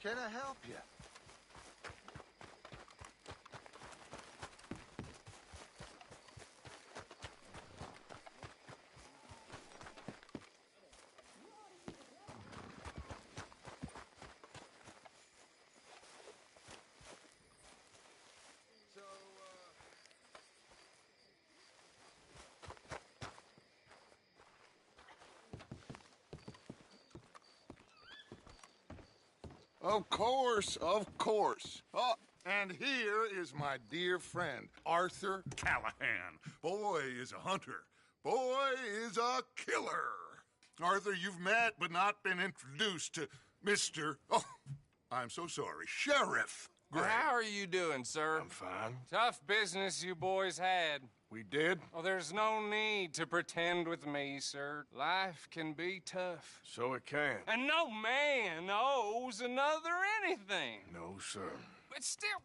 Can I help you? Of course, of course. Oh, and here is my dear friend, Arthur Callahan. Boy is a hunter. Boy is a killer. Arthur, you've met but not been introduced to Mr. Oh, I'm so sorry, Sheriff Gray. How are you doing, sir? I'm fine. Tough business you boys had. We did? Oh, there's no need to pretend with me, sir. Life can be tough. So it can. And no man owes another anything. No, sir. But still,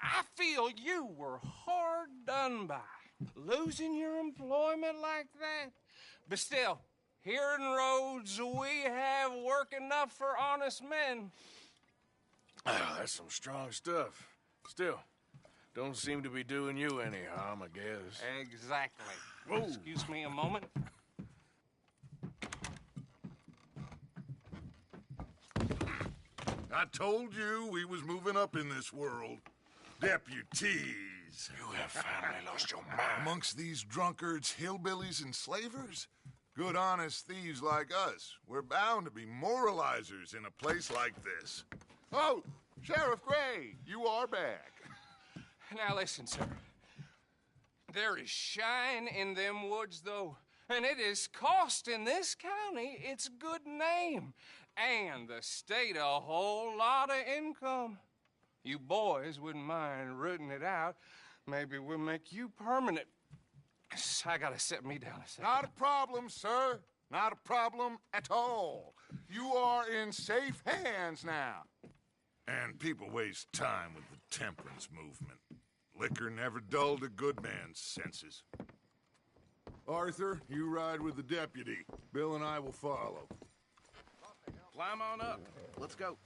I feel you were hard done by. Losing your employment like that. But still, here in Rhodes, we have work enough for honest men. Ah, that's some strong stuff. Still, don't seem to be doing you any harm, I guess. Exactly. Whoa. Excuse me a moment. I told you we was moving up in this world. Deputies. You have finally lost your mind. Amongst these drunkards, hillbillies, and slavers? Good honest thieves like us. We're bound to be moralizers in a place like this. Oh, Sheriff Gray, you are back. Now listen, sir. There is shine in them woods, though, and it is costing this county its good name, and the state a whole lot of income. You boys wouldn't mind rooting it out. Maybe we'll make you permanent. I gotta set me down a second. Not a problem, sir. Not a problem at all. You are in safe hands now. And people waste time with the temperance movement. Liquor never dulled a good man's senses. Arthur, you ride with the deputy. Bill and I will follow. Climb on up. Let's go.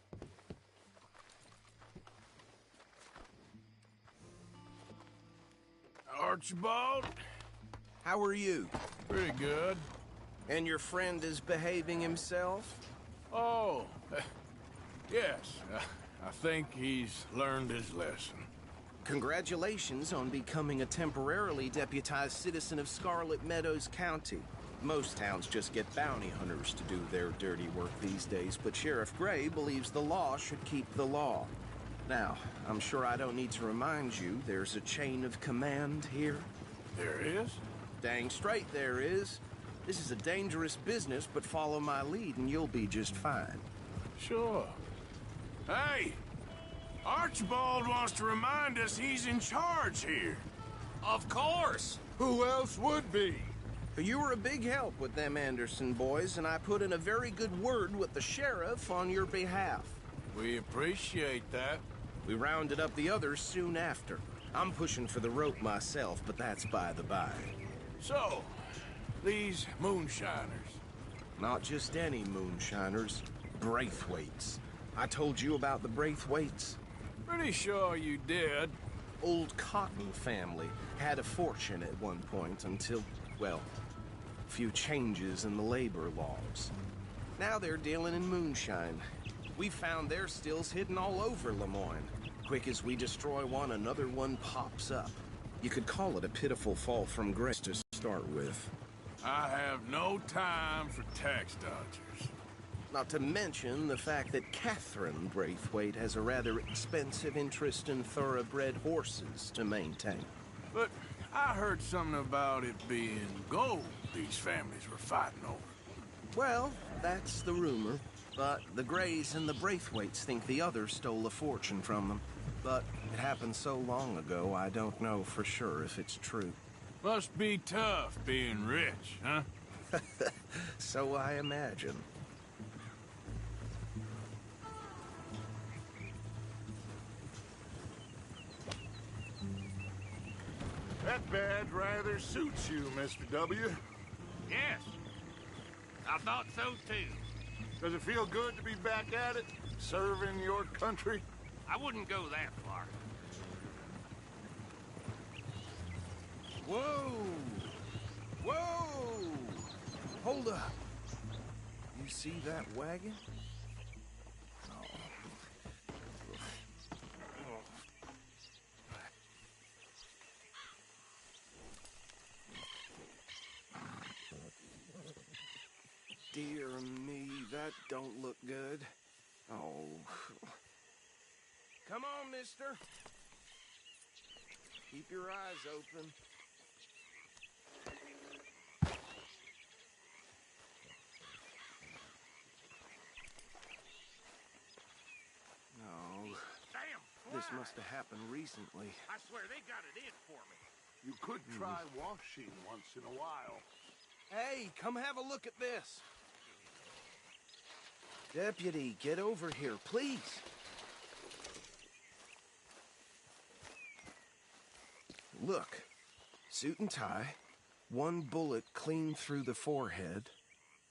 Archibald? How are you? Pretty good. And your friend is behaving himself? Oh, yes. I think he's learned his lesson. Congratulations on becoming a temporarily deputized citizen of Scarlet Meadows County. Most towns just get bounty hunters to do their dirty work these days, but Sheriff Gray believes the law should keep the law. Now, I'm sure I don't need to remind you there's a chain of command here. There is? Dang straight there is. This is a dangerous business, but follow my lead and you'll be just fine. Sure. Hey! Archibald wants to remind us he's in charge here. Of course. Who else would be? You were a big help with them Anderson boys, and I put in a very good word with the sheriff on your behalf. We appreciate that. We rounded up the others soon after. I'm pushing for the rope myself, but that's by the by. So, these moonshiners. Not just any moonshiners, Braithwaites. I told you about the Braithwaites. Pretty sure you did. Old Cotton family had a fortune at one point until, well, a few changes in the labor laws. Now they're dealing in moonshine. We found their stills hidden all over Lemoyne. Quick as we destroy one, another one pops up. You could call it a pitiful fall from grace to start with. I have no time for tax dodgers. Not to mention the fact that Catherine Braithwaite has a rather expensive interest in thoroughbred horses to maintain. But I heard something about it being gold these families were fighting over. Well, that's the rumor. But the Grays and the Braithwaites think the others stole a fortune from them. But it happened so long ago, I don't know for sure if it's true. Must be tough being rich, huh? So I imagine. That badge rather suits you, Mr. W. Yes. I thought so, too. Does it feel good to be back at it? Serving your country? I wouldn't go that far. Whoa! Whoa! Hold up. You see that wagon? Dear me, that don't look good. Oh. Come on, mister. Keep your eyes open. No. Damn! This must have happened recently. I swear they got it in for me. You could try washing once in a while. Hey, come have a look at this. Deputy, get over here, please. Look, suit and tie, one bullet clean through the forehead.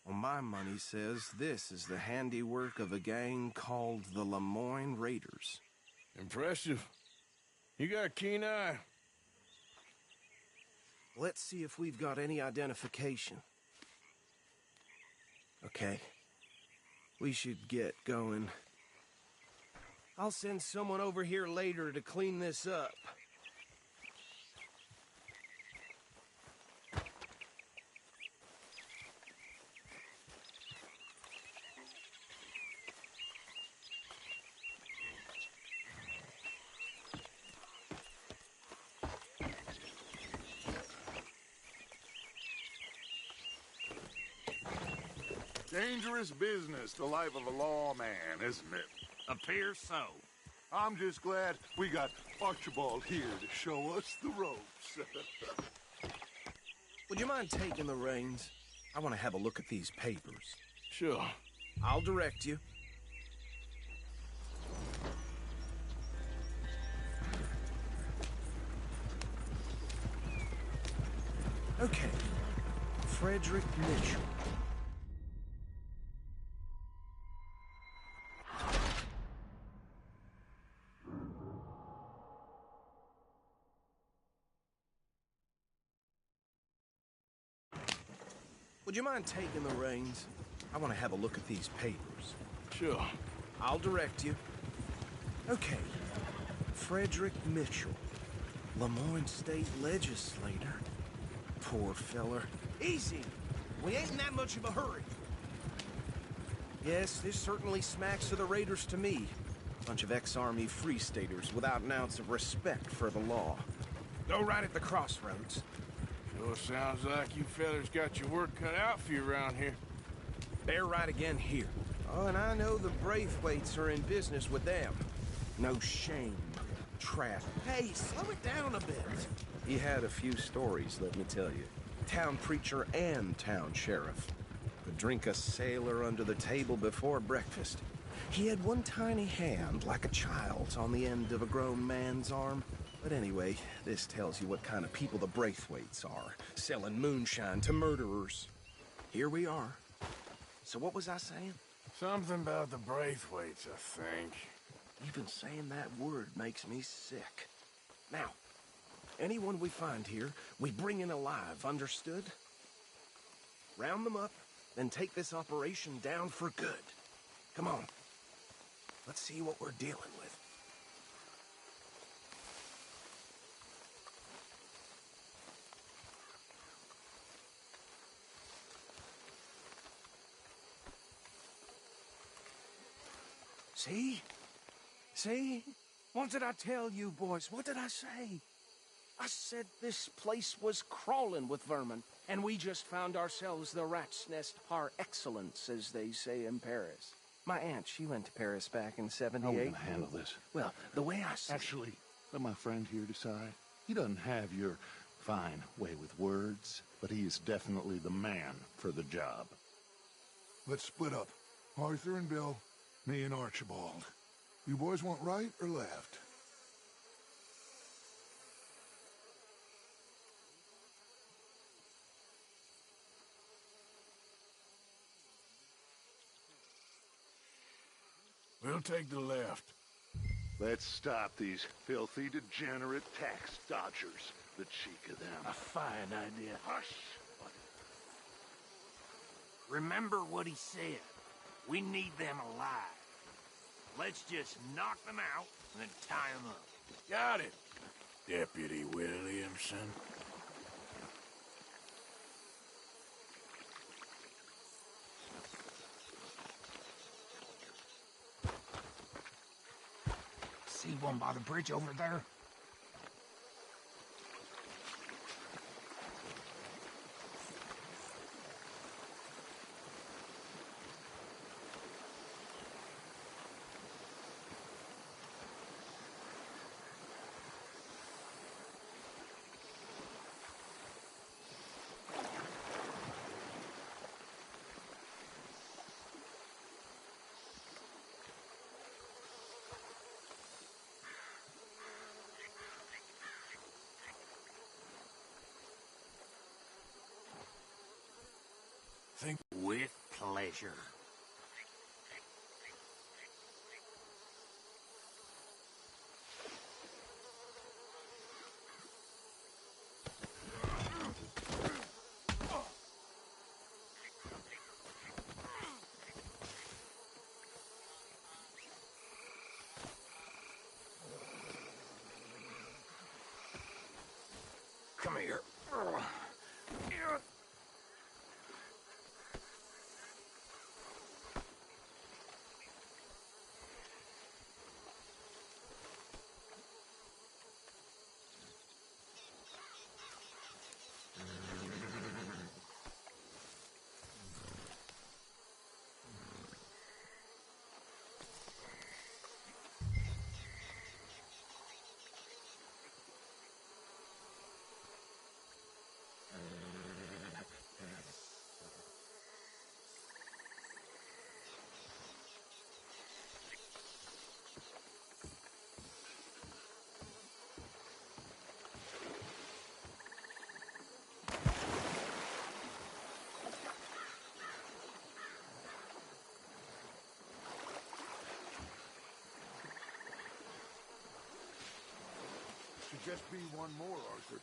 Well, my money says this is the handiwork of a gang called the Lemoyne Raiders. Impressive. You got a keen eye. Let's see if we've got any identification. Okay. We should get going. I'll send someone over here later to clean this up. Dangerous business, the life of a lawman, isn't it? Appears so. I'm just glad we got Archibald here to show us the ropes. Would you mind taking the reins? I want to have a look at these papers. Sure. I'll direct you. Okay. Frederick Mitchell. Would you mind taking the reins? I want to have a look at these papers. Sure. I'll direct you. Okay. Frederick Mitchell, Lemoyne State Legislator. Poor feller. Easy! We ain't in that much of a hurry. Yes, this certainly smacks of the Raiders to me. Bunch of ex-Army Free Staters without an ounce of respect for the law. Go right at the crossroads. Sure sounds like you fellers got your work cut out for you around here. Bear right again here. Oh, and I know the Braithwaites are in business with them. No shame. Trap. Hey, slow it down a bit. He had a few stories, let me tell you. Town preacher and town sheriff. Could drink a sailor under the table before breakfast. He had one tiny hand, like a child's, on the end of a grown man's arm. But anyway, this tells you what kind of people the Braithwaites are. Selling moonshine to murderers. Here we are. So what was I saying? Something about the Braithwaites, I think. Even saying that word makes me sick. Now, anyone we find here, we bring in alive, understood? Round them up, then take this operation down for good. Come on. Let's see what we're dealing with. See? See? What did I tell you, boys? What did I say? I said this place was crawling with vermin, and we just found ourselves the rat's nest par excellence, as they say in Paris. My aunt, she went to Paris back in '78. How are we going to handle this? Well, the way I see Actually, let my friend here decide. He doesn't have your fine way with words, but he is definitely the man for the job. Let's split up. Arthur and Bill, me and Archibald. You boys want right or left? We'll take the left. Let's stop these filthy, degenerate tax dodgers. The cheek of them. A fine idea. Hush! Remember what he said. We need them alive. Let's just knock them out and then tie them up. Got it, Deputy Williamson. See one by the bridge over there? Think With pleasure. Come here. Should just be one more, Arthur.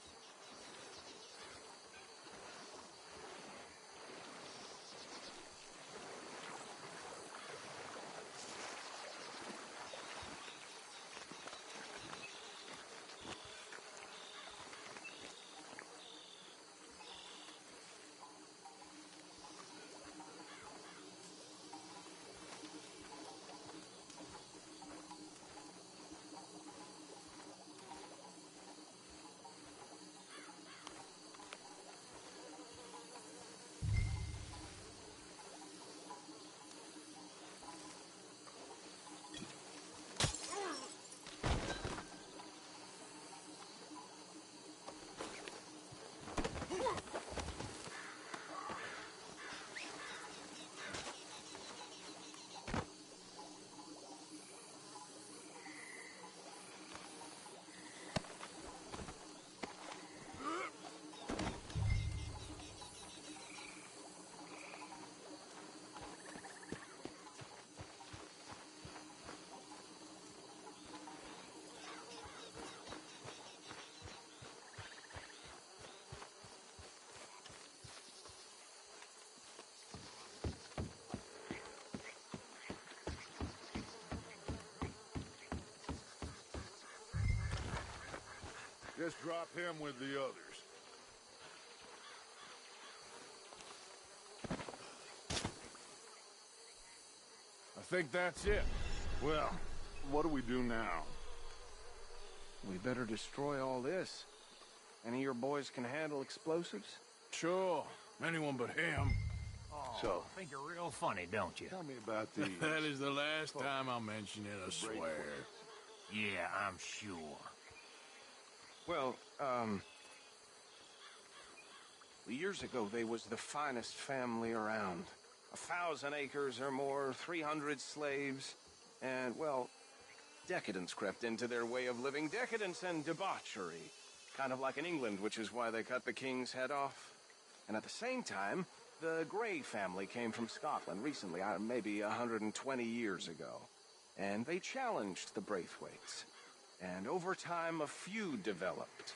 Just drop him with the others. I think that's it. Well, what do we do now? We better destroy all this. Any of your boys can handle explosives? Sure. Anyone but him. Oh, So- think you're real funny, don't you? Tell me about these. That is the last time I'll mention it, I swear. Yeah, I'm sure. Well, years ago, they was the finest family around. 1,000 acres or more, 300 slaves, and, well, decadence crept into their way of living. Decadence and debauchery. Kind of like in England, which is why they cut the king's head off. And at the same time, the Grey family came from Scotland recently, maybe 120 years ago. and they challenged the Braithwaites. And over time, a feud developed.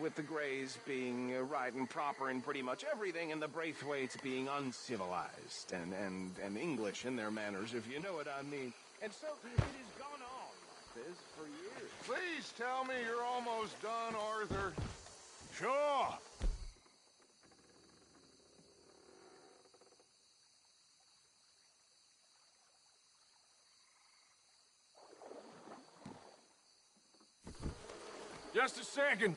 With the Greys being right and proper in pretty much everything, and the Braithwaites being uncivilized and English in their manners, if you know what I mean. And so it has gone on like this for years. Please tell me you're almost done, Arthur. Sure. Just a second.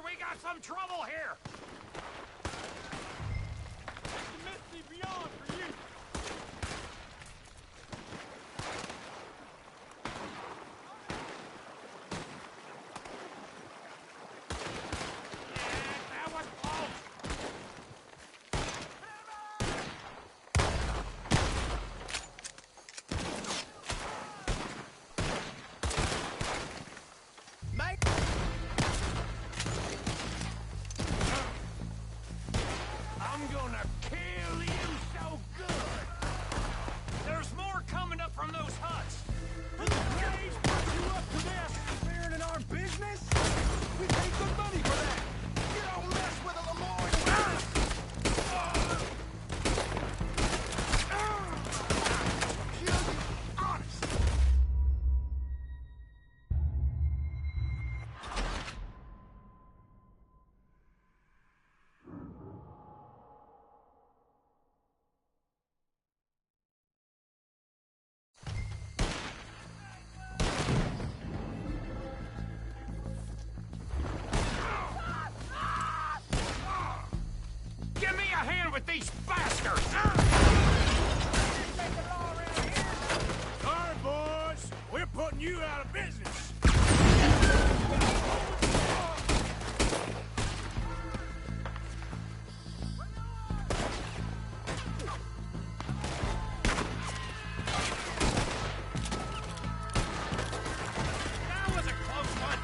We got some trouble here! The misty beyond for you! That was close! I'm gonna kill you so good! There's more coming up from those huts! The Grays put you up to this! Interfering in our business? We pay good money for that! You don't mess with a Lemoyne Raiders! Kill you, honest! Give me a hand with these bastards! All right, boys. We're putting you out of business. That was a close one!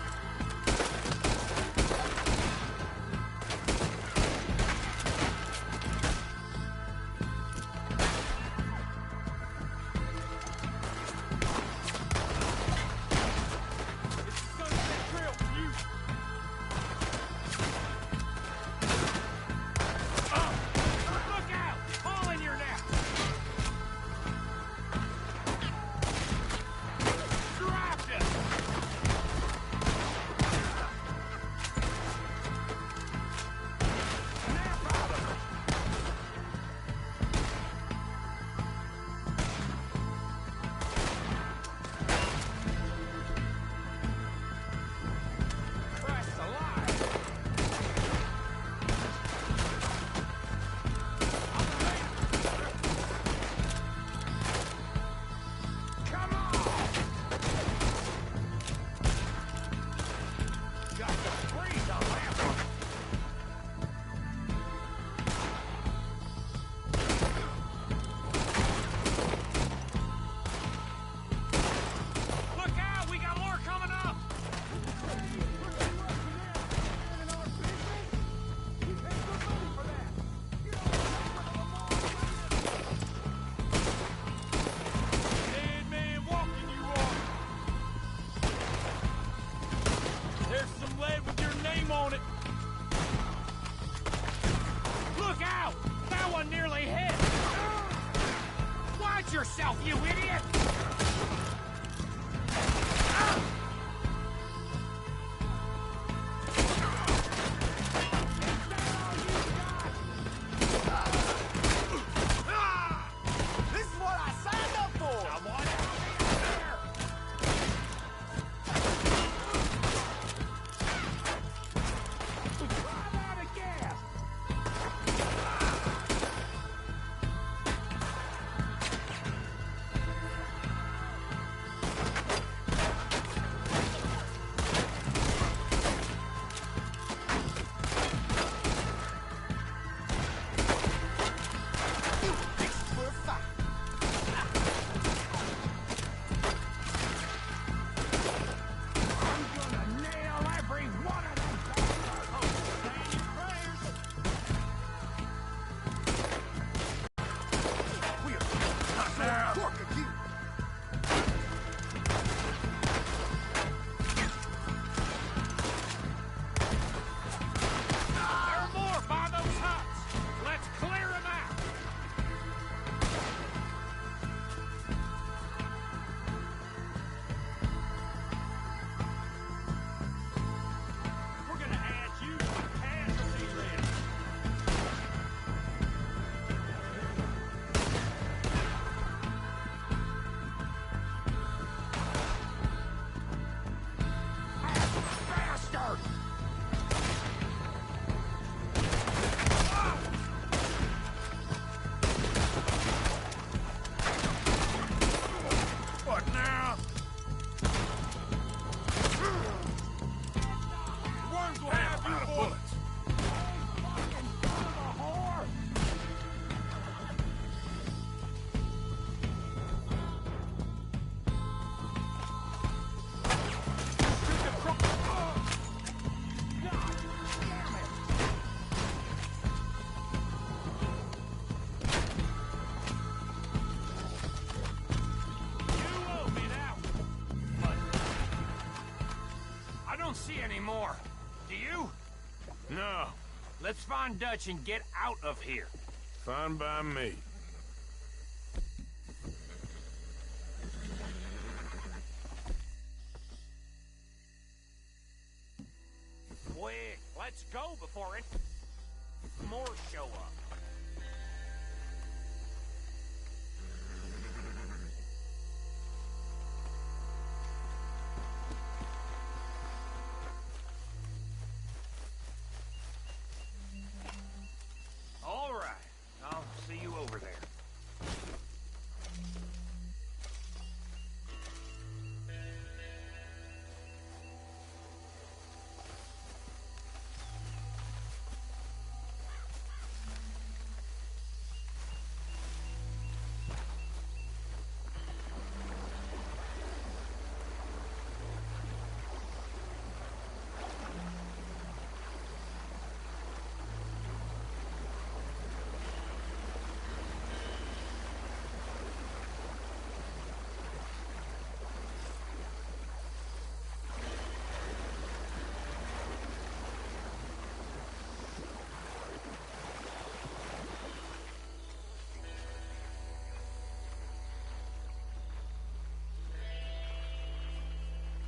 yourself, you idiot! This is what I signed up for! I want it. I'm out of gas! See any more. Do you? No, Let's find Dutch and get out of here. fine by me. Quick, let's go before it more show up. All right, I'll see you over there.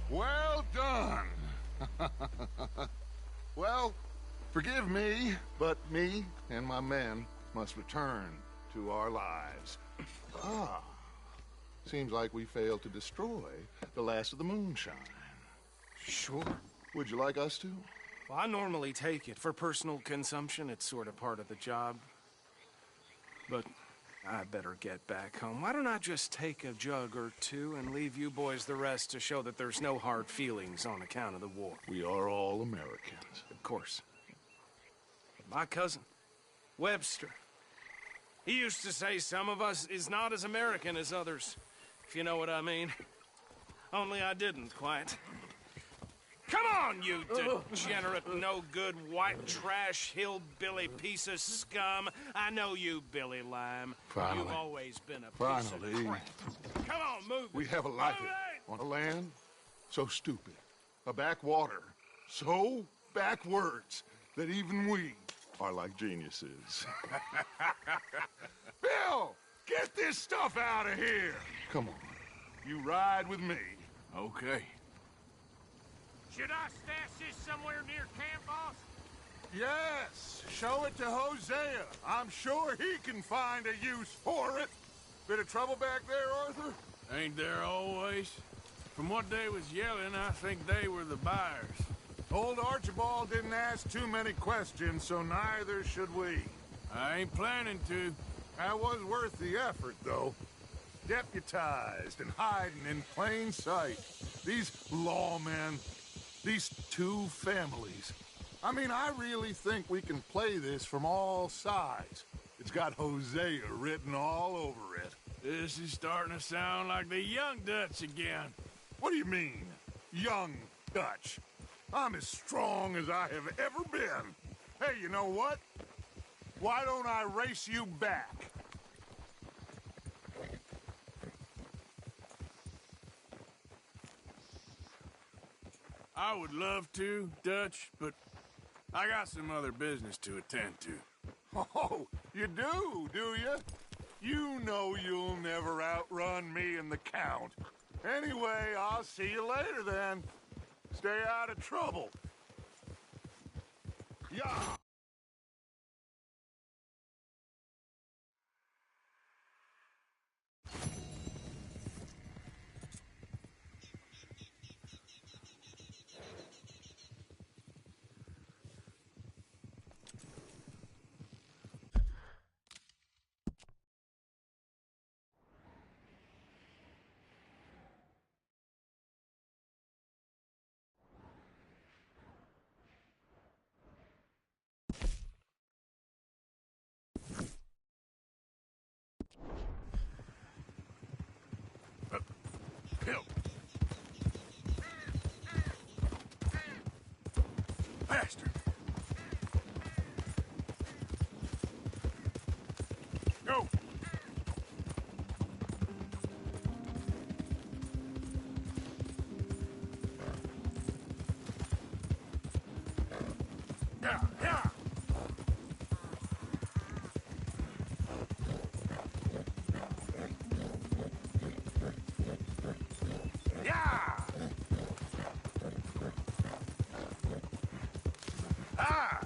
Well done. Well, forgive me, but me and my men must return to our lives. Ah, seems like we failed to destroy the last of the moonshine. Sure. Would you like us to? Well, I normally take it. For personal consumption, it's sort of part of the job. But I better get back home. Why don't I just take a jug or two and leave you boys the rest to show that there's no hard feelings on account of the war? We are all Americans. Of course. But my cousin, Webster, he used to say some of us is not as American as others, if you know what I mean. Only I didn't quite. Come on, you degenerate, no-good, white trash, hillbilly piece of scum. I know you, Billy Lime. Finally. You've always been a piece Finally. of crap. Come on, move it. We have a life Move it! on a land so stupid, a backwater so backwards that even we are like geniuses. Bill, Get this stuff out of here! Come on. You ride with me. Okay. Should I stash this somewhere near camp, boss? Yes, show it to Hosea. I'm sure he can find a use for it. Bit of trouble back there, Arthur? Ain't there always? From what they was yelling, I think they were the buyers. Old Archibald didn't ask too many questions, so neither should we. I ain't planning to. That was worth the effort, though. Deputized and hiding in plain sight. These lawmen, these two families. I mean, I really think we can play this from all sides. It's got Hosea written all over it. This is starting to sound like the Young Dutch again. What do you mean, young Dutch? I'm as strong as I have ever been. Hey, you know what? Why don't I race you back? I would love to, Dutch, but I got some other business to attend to. Oh, you do you? You know you'll never outrun me and the Count. Anyway, I'll see you later then. Stay out of trouble. Yeah. Help! Faster! Go! Yeah, yeah! Yeah! Ah!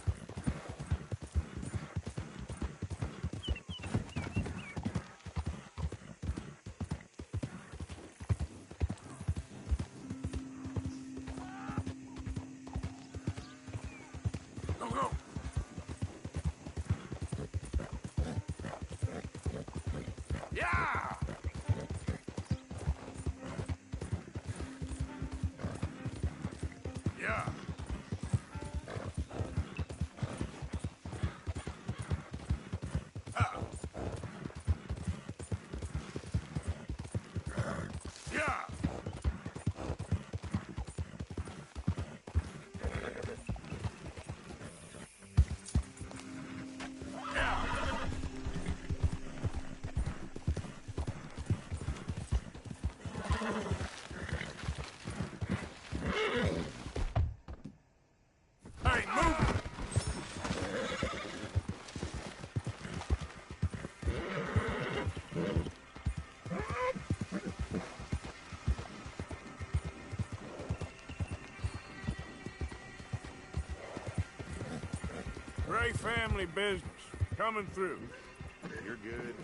Go, go! Yeah! Yeah! Ah! Yeah! Hey, move! Great family business. Coming through. You're good.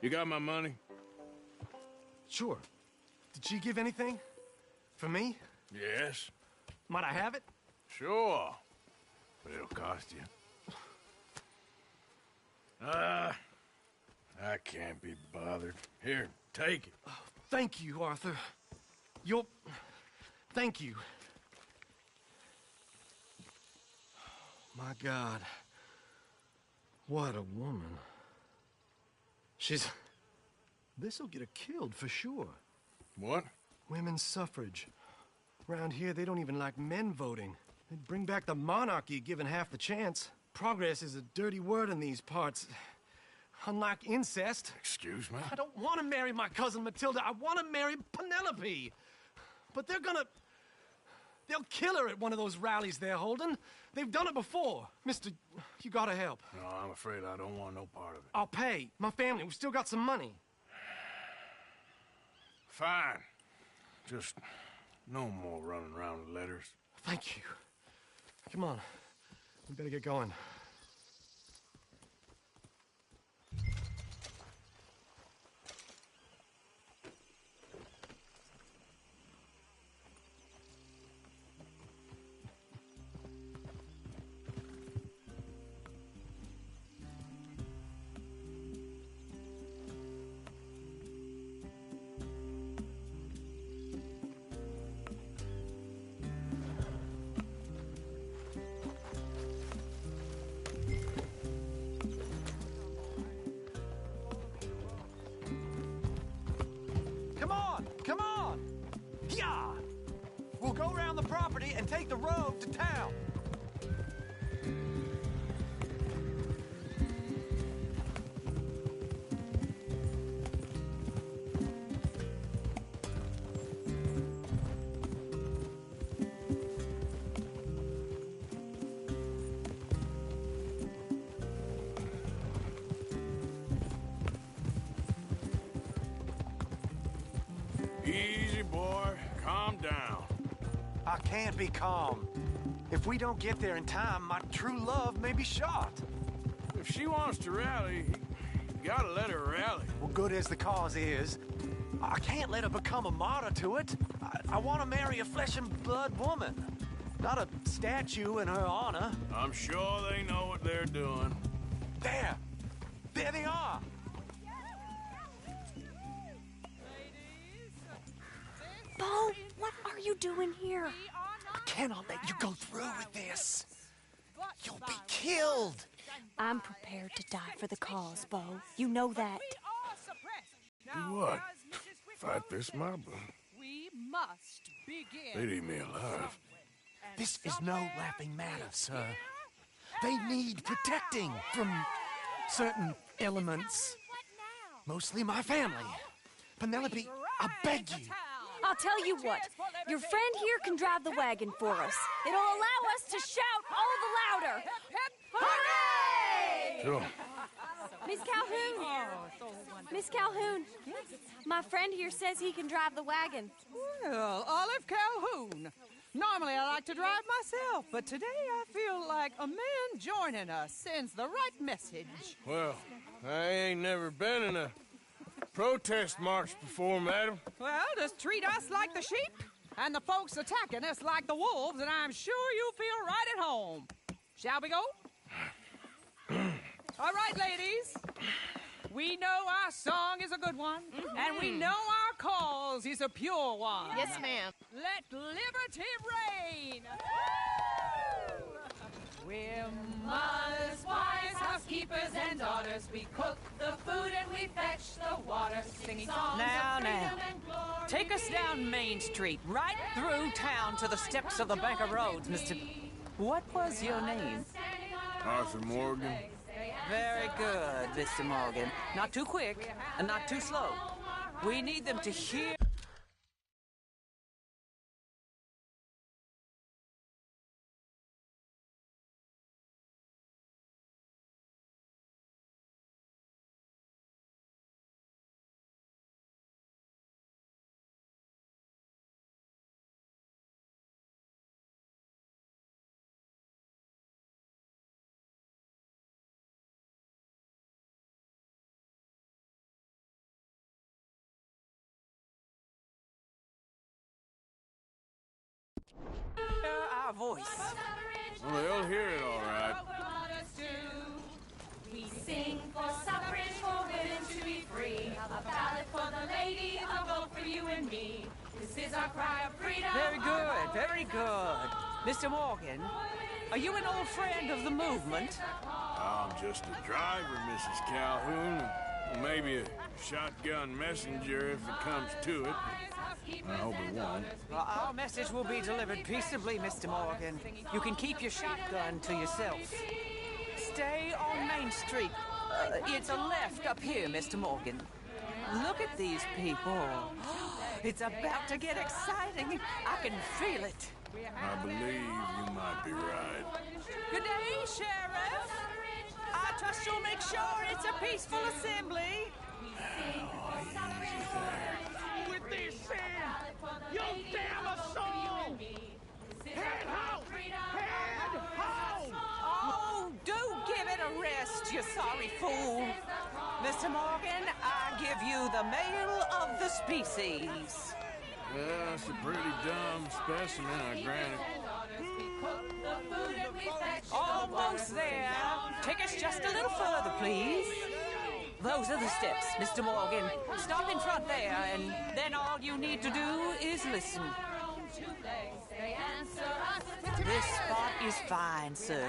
You got my money? Sure. Did she give anything? For me? Yes. Might I have it? Sure. But it'll cost you. I can't be bothered. Here, take it. Thank you, Arthur. You'll... Thank you. My God. What a woman. She's... This'll get her killed for sure. What? Women's suffrage. Around here, they don't even like men voting. They'd bring back the monarchy given half the chance. Progress is a dirty word in these parts. Unlike incest. Excuse me? I don't want to marry my cousin Matilda. I want to marry Penelope. But they're gonna... They'll kill her at one of those rallies they're holding. They've done it before. Mister, you gotta help. No, I'm afraid I don't want no part of it. I'll pay. My family, we've still got some money. Fine. Just no more running around with letters. Thank you. Come on. We better get going. Come on! Yeah! We'll go around the property and take the road to town. Easy, boy. Calm down. I can't be calm. If we don't get there in time, my true love may be shot. If she wants to rally, you gotta let her rally. Well, good as the cause is, I can't let her become a martyr to it. I want to marry a flesh and blood woman, not a statue in her honor. I'm sure they know what they're doing. There! There they are! Bo, what are you doing here? I cannot let you go through with this. You'll be killed. I'm prepared to die for the cause, Bo. You know that. Do what? Fight this mob? We must begin. They'd eat me alive. This is no laughing matter, sir. They need protecting from certain elements. Mostly my family. Penelope, I beg you. I'll tell you what. Your friend here can drive the wagon for us. It'll allow us to shout all the louder. Hooray! Sure. Miss Calhoun. Miss Calhoun. My friend here says he can drive the wagon. Well, Olive Calhoun. Normally I like to drive myself, but today I feel like a man joining us sends the right message. Well, I ain't never been in a protest march before, madam. Well, just treat us like the sheep, and the folks attacking us like the wolves, and I'm sure you feel right at home. Shall we go? All right, ladies. We know our song is a good one, and we know our cause is a pure one. Yes, ma'am. Let liberty reign! We're mothers, wives, housekeepers, and daughters. We cook the food and we fetch the water, singing songs of freedom and glory. Take us down Main Street, right through town to the steps of the Bank of Roads, Mr. What was your name? Arthur Morgan. Very good, Mr. Morgan. Not too quick and not too slow. We need them to hear... Our voice. Well, they'll hear it all right. We sing for suffrage, for women to be free. A ballad for the lady, a vote for you and me. This is our cry of freedom. Very good, very good. Mr. Morgan, are you an old friend of the movement? I'm just a driver, Mrs. Calhoun. Maybe a shotgun messenger if it comes to it. I hope it won't. Well, our message will be delivered peaceably, Mr. Morgan. You can keep your shotgun to yourself. Stay on Main Street. It's a left up here, Mr. Morgan. Look at these people. It's about to get exciting. I can feel it. I believe you might be right. Good day, Sheriff. I trust you'll make sure it's a peaceful assembly. With this sand, you damn us all! Head home! Head home! Oh, do give it a rest, you sorry fool. Mr. Morgan, I give you the male of the species. Yeah, that's a pretty dumb specimen, I grant it. Almost there. Take us just a little further, please. Those are the steps, Mr. Morgan. Stop in front there, and then all you need to do is listen. This spot is fine, sir.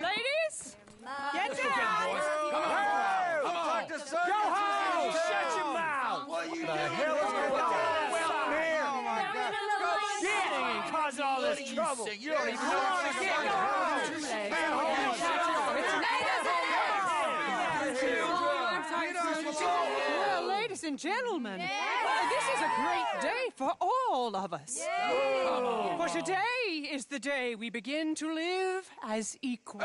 Ladies, get down! Come on! Go home! Shut your mouth! What the hell is going on? Well, here! Oh, my God. Get and cause all this trouble! You don't even know what to get! Well, ladies and gentlemen, this is a great day for all of us. For today is the day we begin to live as equals.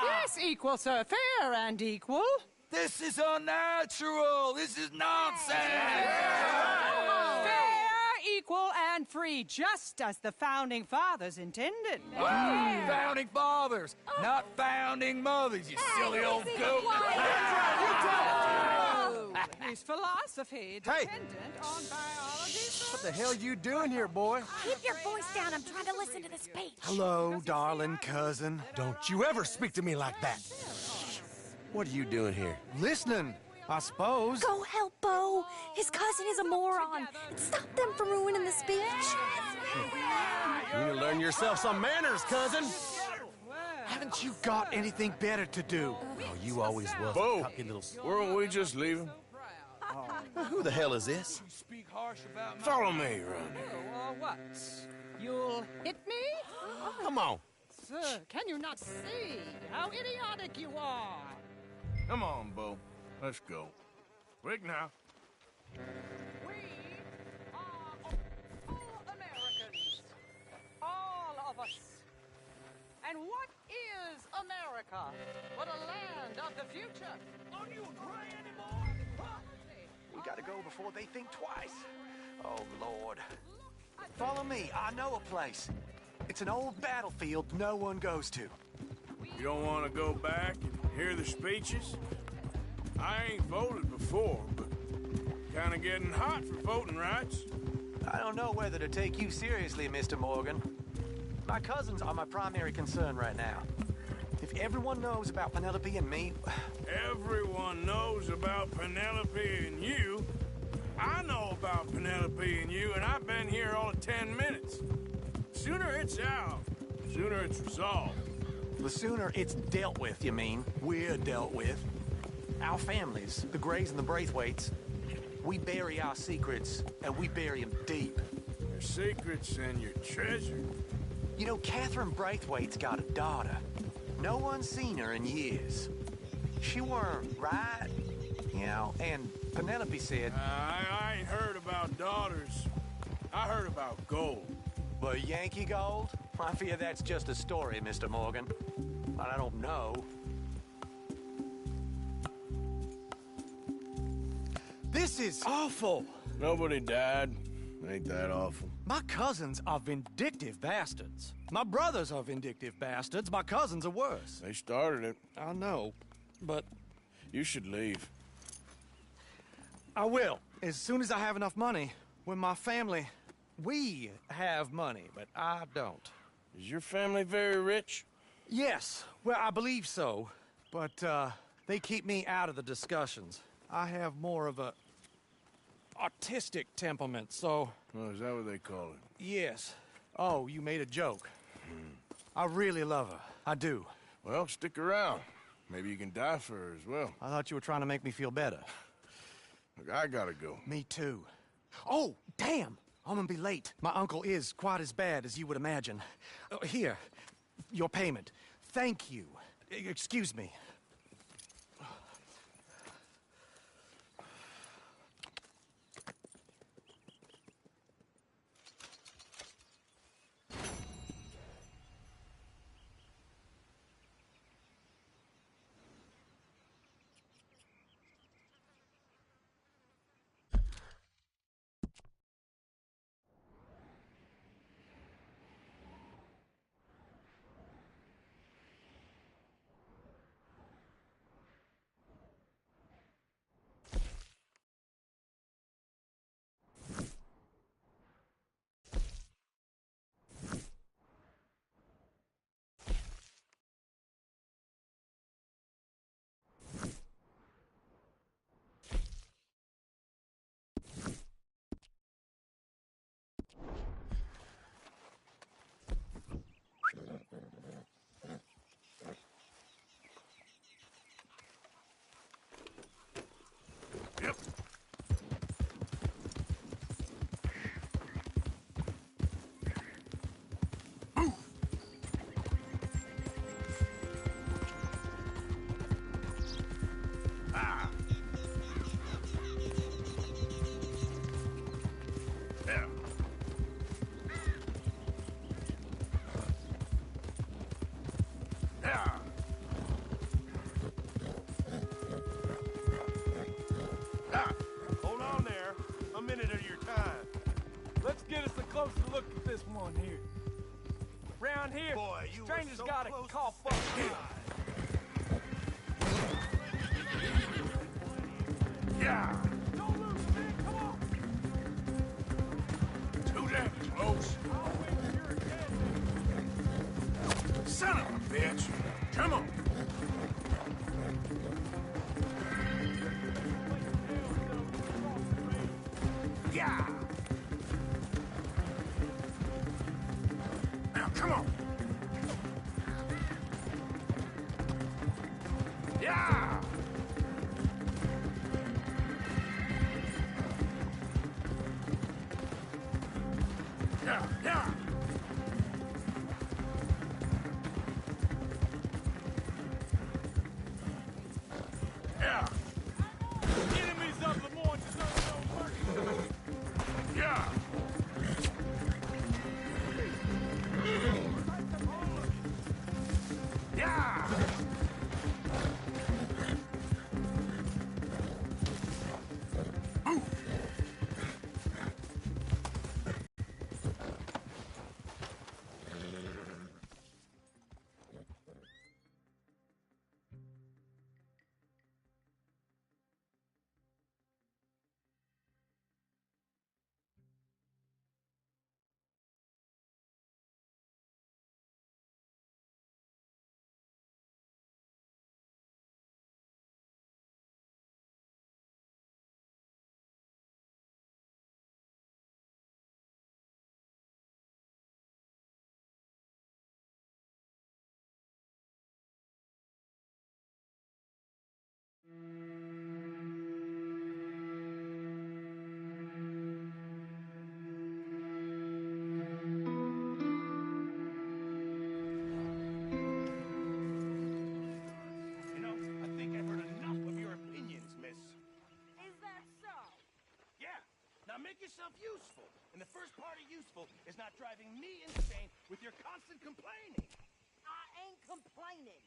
Yes, equal, sir. Fair and equal. This is unnatural. This is nonsense. Fair, equal, and free, just as the Founding Fathers intended. Founding fathers, not founding mothers, you silly old goat. Is philosophy dependent on biology? What the hell you doing here, boy? Keep your voice down. I'm trying to listen to the speech. Hello, darling cousin. Don't you ever speak to me like that. What are you doing here? Listening, I suppose. Go help Bo. His cousin is a moron. And stop them from ruining the speech. You need to learn yourself some manners, cousin. Haven't you got anything better to do? Oh, you always was. Bo, a little... weren't we just leaving? Who the hell is this? Follow me around here. What? You'll hit me? Come on. Sir, can you not see how idiotic you are? Come on, Bo. Let's go. Quick now. We are all Americans. All of us. And what is America but a land of the future? Don't you agree anymore? We gotta go before they think twice. Oh, Lord. Follow me. I know a place. It's an old battlefield no one goes to. You don't want to go back and hear the speeches? I ain't voted before, but kind of getting hot for voting rights. I don't know whether to take you seriously, Mr. Morgan. My cousins are my primary concern right now. If everyone knows about Penelope and me... Everyone knows about Penelope and you. I know about Penelope and you, and I've been here all of 10 minutes. Sooner it's out, sooner it's resolved. The sooner it's dealt with, you mean? We're dealt with. Our families, the Grays and the Braithwaites, we bury our secrets, and we bury them deep. Your secrets and your treasure. You know, Catherine Braithwaite's got a daughter. No one's seen her in years. She weren't right, you know, and Penelope said... I ain't heard about daughters. I heard about gold. The Yankee gold? I fear that's just a story, Mr. Morgan. But I don't know. This is awful. Nobody died. Ain't that awful? My cousins are vindictive bastards. My brothers are vindictive bastards. My cousins are worse. They started it. I know, but... You should leave. I will, as soon as I have enough money. When my family We have money, but I don't. Is your family very rich? Yes, well, I believe so. But, they keep me out of the discussions. I have more of a artistic temperament, so... Oh, is that what they call it? Yes. Oh, you made a joke. I really love her. I do. Well, stick around. Maybe you can die for her as well. I thought you were trying to make me feel better. Look, I gotta go. Me too. Oh, damn! I'm gonna be late. My uncle is quite as bad as you would imagine. Here, your payment. Thank you. Excuse me. Hold on there. A minute of your time. Let's get us a closer look at this one here. Round here, Boy, you strangers were so gotta close cough to up. Yeah! Don't lose a bit, come on! Too damn close. I'll wait till you're dead. Son of a bitch! Come on! Yeah! Now, come on! Yeah! Yeah, yeah! Yeah! Enemies of the morn deserve no mercy. Yeah! Yeah! You know, I think I've heard enough of your opinions, miss. Is that so? Yeah. Now make yourself useful. And the first part of useful is not driving me insane with your constant complaining. I ain't complaining.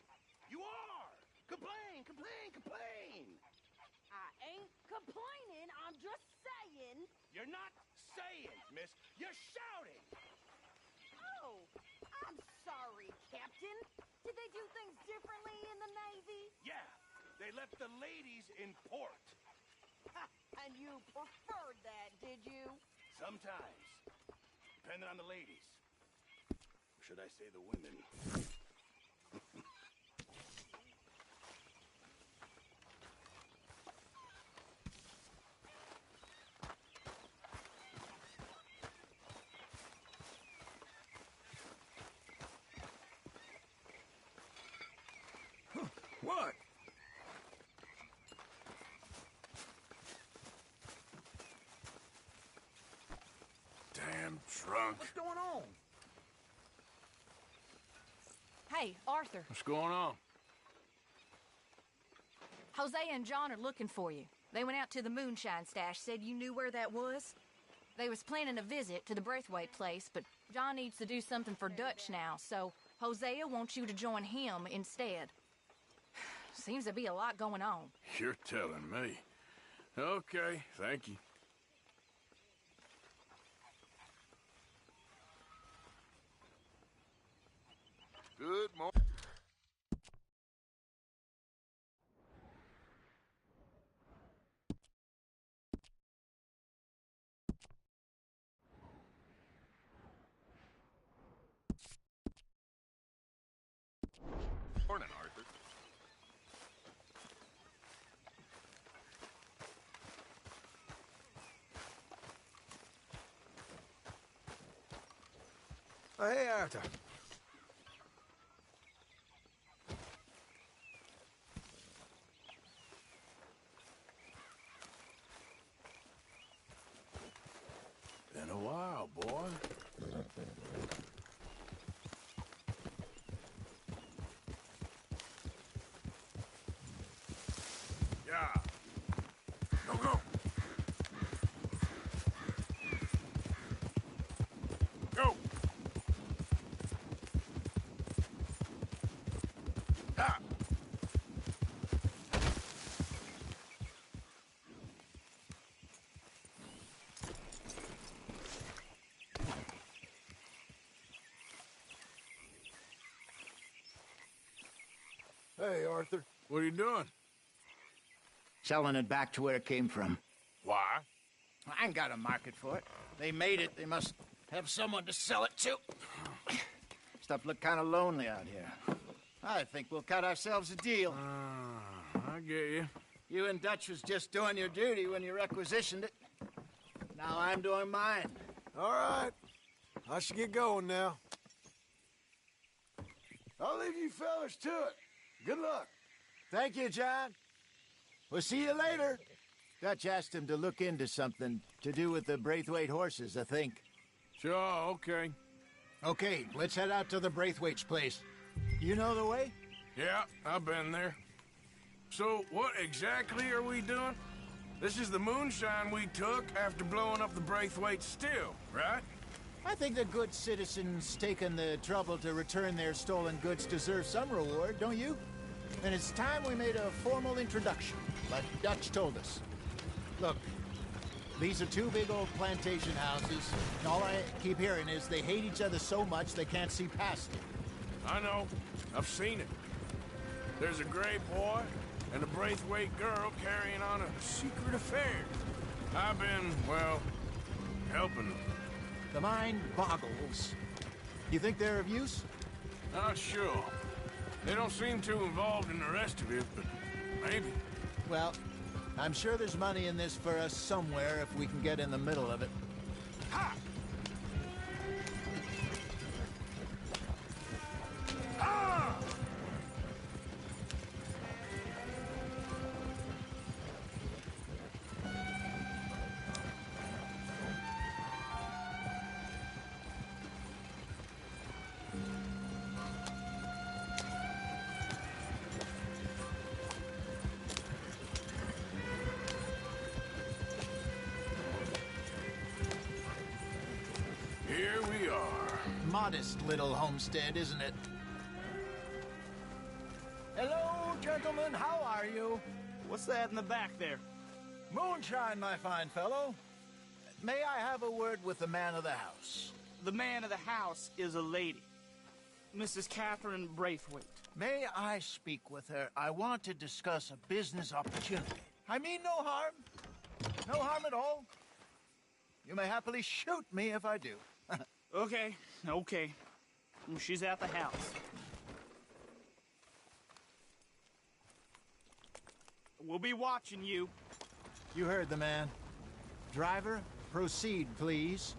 You are! Complain, complain, complain! I ain't complaining. I'm just saying. You're not saying, miss. You're shouting! Oh, I'm sorry, Captain. Did they do things differently in the Navy? Yeah, they left the ladies in port. Ha, and you preferred that, did you? Sometimes. depending on the ladies. Or should I say the women? What? Damn trunk. What's going on? Hey, Arthur. What's going on? Jose and John are looking for you. They went out to the moonshine stash, said you knew where that was. They was planning a visit to the Braithwaite place, but John needs to do something for Dutch now, so Hosea wants you to join him instead. Seems to be a lot going on. You're telling me. Okay, thank you. Good morning. Morning, Arthur. Oh, hey, Arthur. Been a while, boy. Yeah. Go, go. Go. Ah. Hey, Arthur. What are you doing? Selling it back to where it came from. Why? I ain't got a market for it. They made it. They must have someone to sell it to. Stuff look kind of lonely out here. I think we'll cut ourselves a deal. I get you. You and Dutch was just doing your duty when you requisitioned it. Now I'm doing mine. All right. I should get going now. I'll leave you fellas to it. Good luck. Thank you, John. We'll see you later. Dutch asked him to look into something to do with the Braithwaite horses, I think. Sure, okay. Okay, let's head out to the Braithwaite's place. You know the way? Yeah, I've been there. So, what exactly are we doing? This is the moonshine we took after blowing up the Braithwaite still, right? I think the good citizens taking the trouble to return their stolen goods deserve some reward, don't you? And it's time we made a formal introduction, like Dutch told us. Look, these are two big old plantation houses, and all I keep hearing is they hate each other so much they can't see past it. I know. I've seen it. There's a gray boy and a Braithwaite girl carrying on a secret affair. I've been, well, helping them. The mind boggles. You think they're of use? Not sure. They don't seem too involved in the rest of it, but maybe. Well, I'm sure there's money in this for us somewhere if we can get in the middle of it. Ha! Ah! Here we are. Modest little homestead, isn't it? Hello, gentlemen. How are you? What's that in the back there? Moonshine, my fine fellow. May I have a word with the man of the house? The man of the house is a lady. Mrs. Catherine Braithwaite. May I speak with her? I want to discuss a business opportunity. I mean no harm. No harm at all. You may happily shoot me if I do. Okay. She's at the house. We'll be watching you. You heard the man. Driver, proceed, please.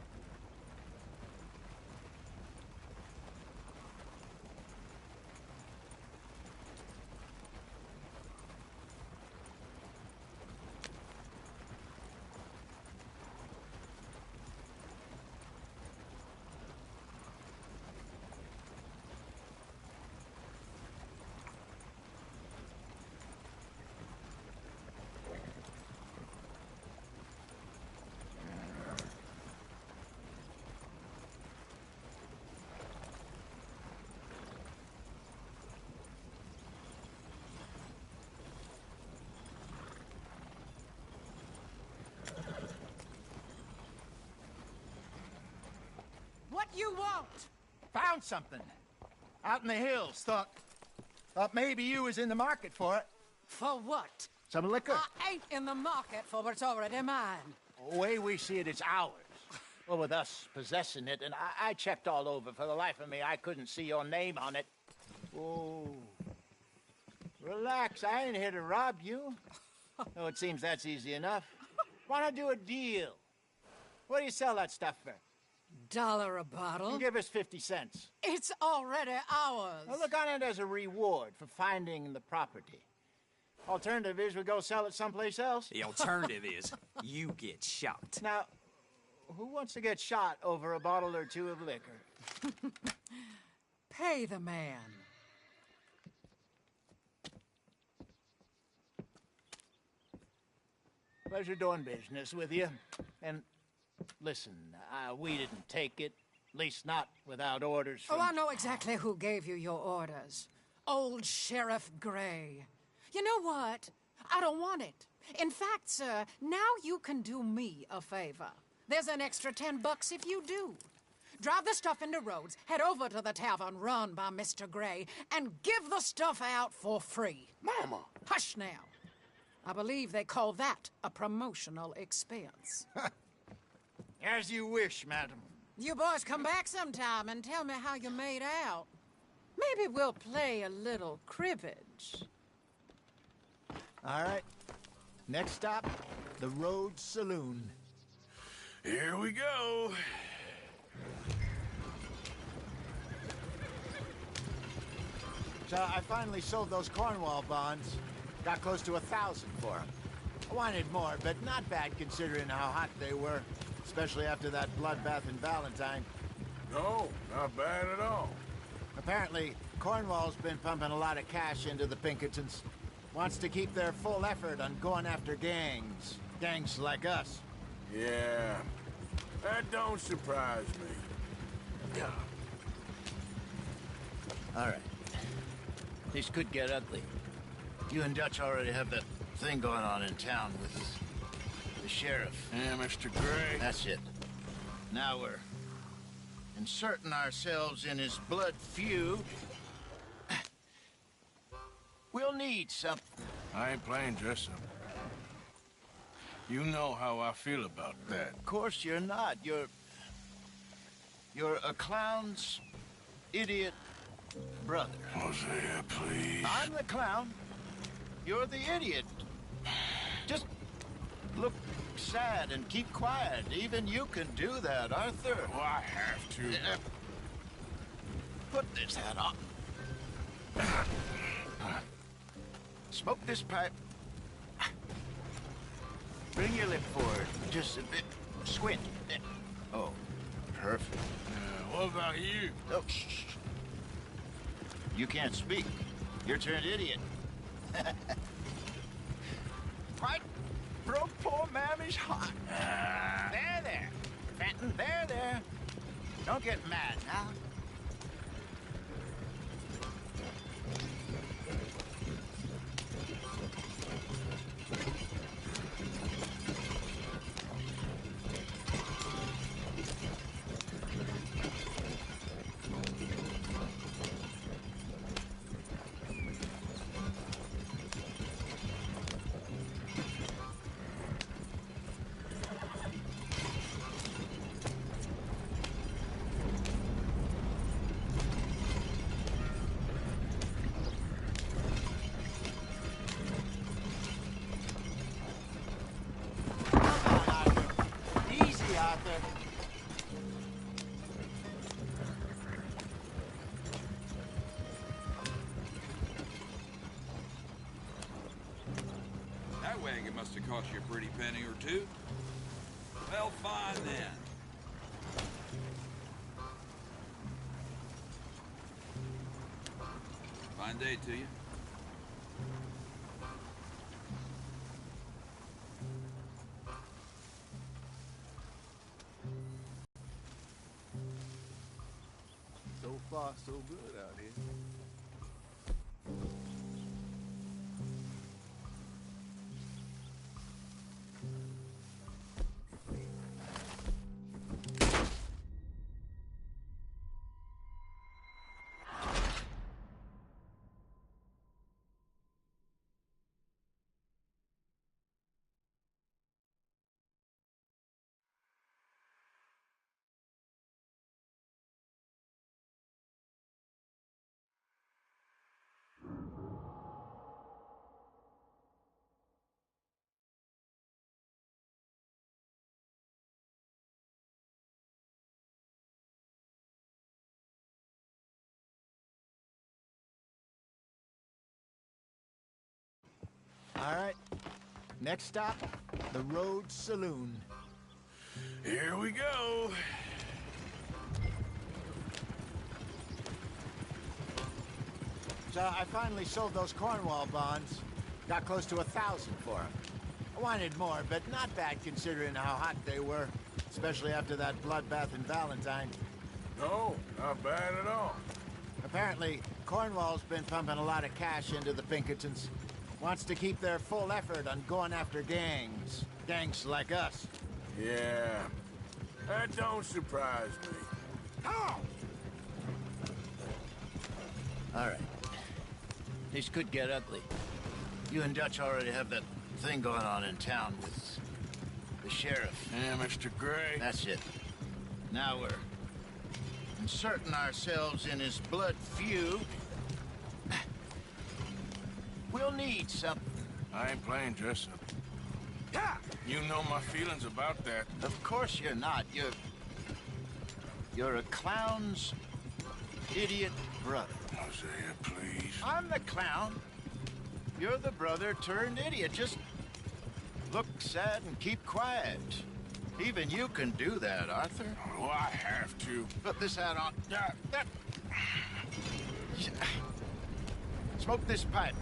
What you want? Found something. Out in the hills. Thought maybe you was in the market for it. For what? Some liquor. I ain't in the market for what's already mine. The way we see it, it's ours. Well, with us possessing it, and I checked all over. For the life of me, I couldn't see your name on it. Oh. Relax, I ain't here to rob you. No, it seems that's easy enough. Why not do a deal? What do you sell that stuff for? $1 a bottle? Give us 50 cents. It's already ours. Well, look on it as a reward for finding the property. Alternative is we go sell it someplace else. The alternative is you get shot. Now, who wants to get shot over a bottle or two of liquor? Pay the man. Pleasure doing business with you. And listen, we didn't take it. At least not without orders from... Oh, I know exactly who gave you your orders. Old Sheriff Gray. You know what? I don't want it. In fact, sir, now you can do me a favor. There's an extra $10 if you do. Drive the stuff into Rhodes, head over to the tavern run by Mr. Gray, and give the stuff out for free. Mama! Hush now. I believe they call that a promotional expense. As you wish, madam. You boys come back sometime and tell me how you made out. Maybe we'll play a little cribbage. All right. Next stop, the Rhodes Saloon. Here we go. So I finally sold those Cornwall bonds. Got close to 1,000 for them. I wanted more, but not bad considering how hot they were. Especially after that bloodbath in Valentine. No, not bad at all. Apparently, Cornwall's been pumping a lot of cash into the Pinkertons. Wants to keep their full effort on going after gangs. Gangs like us. Yeah, that don't surprise me. All right. This could get ugly. You and Dutch already have that thing going on in town with the sheriff. Yeah, Mr. Gray. That's it. Now we're inserting ourselves in his blood feud. We'll need something. I ain't playing dress-up. You know how I feel about that. Of course you're not. You're a clown's idiot brother. Hosea, please. I'm the clown. You're the idiot. Just look sad and keep quiet. Even you can do that, Arthur. Oh, I have to. Put this hat on. Smoke this pipe. Bring your lip forward. Just a bit. Squint. Oh, perfect. What about you? Oh, shh. You can't speak. You're turned idiot. Right, broke poor Mammy's heart. There. Fenton, there. Don't get mad now. It must have cost you a pretty penny or two. Well, fine then. Fine day to you. So far, so good out here. All right. Next stop, the Road Saloon. Here we go. So I finally sold those Cornwall bonds. Got close to 1,000 for them. I wanted more, but not bad considering how hot they were, especially after that bloodbath in Valentine. No, not bad at all. Apparently, Cornwall's been pumping a lot of cash into the Pinkertons. Wants to keep their full effort on going after gangs. Gangs like us. Yeah, that don't surprise me. Oh! All right. This could get ugly. You and Dutch already have that thing going on in town with the sheriff. Yeah, Mr. Gray. That's it. Now we're inserting ourselves in his blood feud. We'll need something. I ain't playing dress-up. Yeah! You know my feelings about that. Of course you're not. You're a clown's idiot brother. Hosea, please. I'm the clown. You're the brother turned idiot. Just look sad and keep quiet. Even you can do that, Arthur. Oh, I have to. Put this hat on. Smoke this pipe.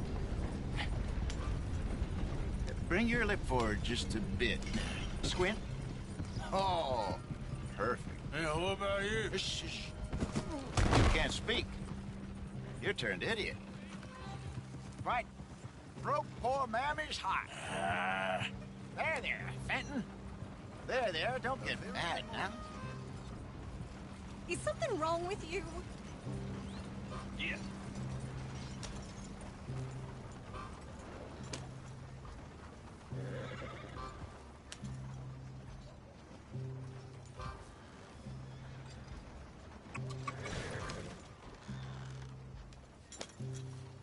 Bring your lip forward just a bit. Squint. Oh, perfect. Yeah, what about you? Shh, shh. You can't speak. You're turned idiot. Right. Broke poor Mammy's heart. There, Fenton. There, don't get mad now. Is something wrong with you? Yeah.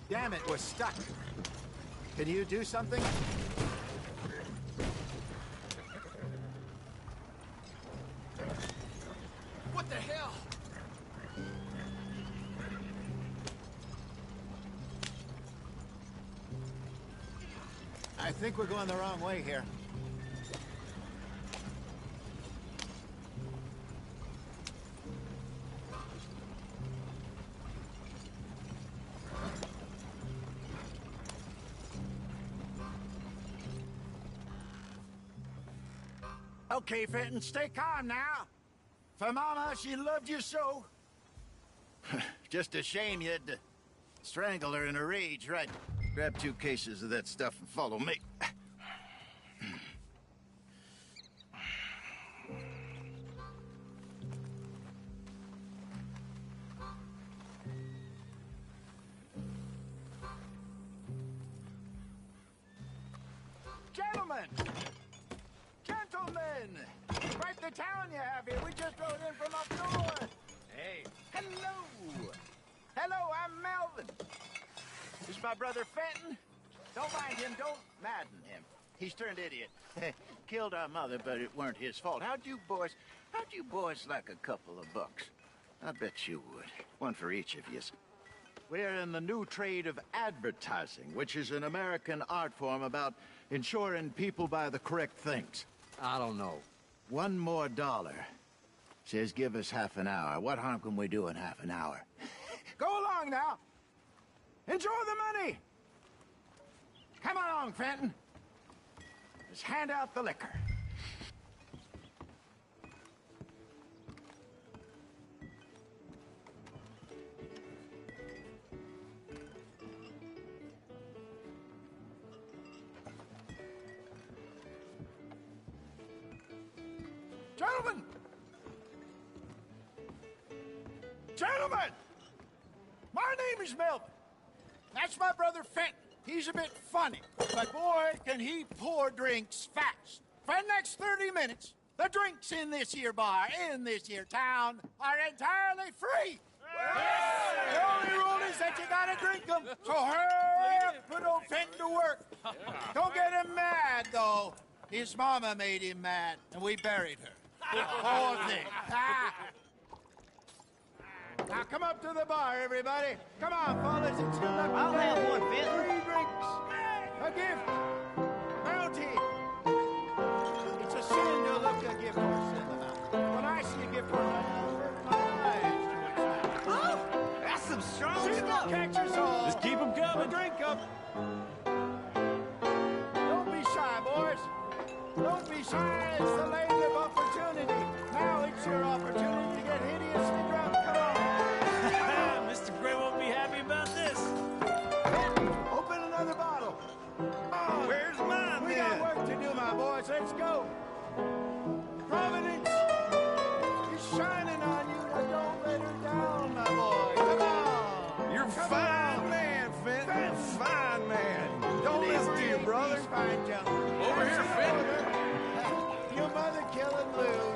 Damn it, we're stuck. Can you do something? What the hell? I think we're going the wrong way here. Okay, Fenton, stay calm now. For Mama, she loved you so. Just a shame you had to strangle her in a rage, right? Grab 2 cases of that stuff and follow me. Gentlemen! Gentlemen! Quite the town you have here. We just rode in from up north. Hey. Hello! Hello, I'm Melvin. This is my brother Fenton. Don't mind him. Don't madden him. He's turned idiot. Killed our mother, but it weren't his fault. How'd you boys like a couple of bucks? I bet you would. One for each of you. We're in the new trade of advertising, which is an American art form about ensuring people buy the correct things. I don't know. $1 more. Says give us half an hour. What harm can we do in half an hour? Go along now. Enjoy the money. Come along, Fenton. Let's hand out the liquor. Gentlemen! Gentlemen! My name is Melvin. That's my brother Fenton. He's a bit funny, but boy, can he pour drinks fast. For the next 30 minutes, the drinks in this here bar, in this here town, are entirely free. The only rule is that you gotta drink them. So hurry up, put old Fenton to work. Don't get him mad, though. His mama made him mad, and we buried her. Poor thing. Now come up to the bar, everybody. Come on, fellas, it's your lucky I'll day. have one, Fenton. 3 drinks, a gift, bounty. It's a sin to look a gift horse in the mouth. When I see a gift horse, I avert my eyes. Oh, that's some strong See stuff. catch us all. Just keep 'em coming. Drink 'em. Don't be shy, boys. Don't be shy. It's the land of opportunity. Now it's your opportunity to get hideously drunk. Come on. Mr. Gray won't be happy about this. Open another bottle. Where's mine, We then? got work to do, my boys. Let's go. Providence is shining on you. Now don't let her down, my boy. Come on. You're a fine man, Fenton. Fine man. Don't listen to your brother. He's fine, gentlemen. Over here, Fenton. Your mother killing loon.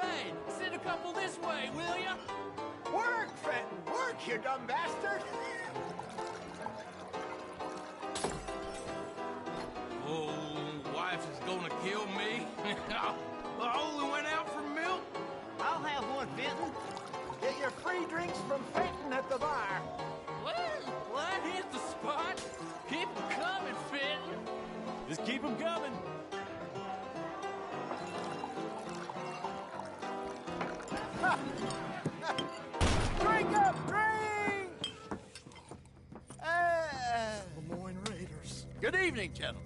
Hey, send a couple this way, will ya? Work, Fenton. Work, you dumb bastard. Oh, wife is gonna kill me. I only went out for milk. I'll have one, Fenton. Get your free drinks from Fenton at the bar. Well, that hit the spot. Keep 'em coming, Fenton. Just keep 'em coming. Drink up, drink! Lemoyne Raiders. Good evening, gentlemen.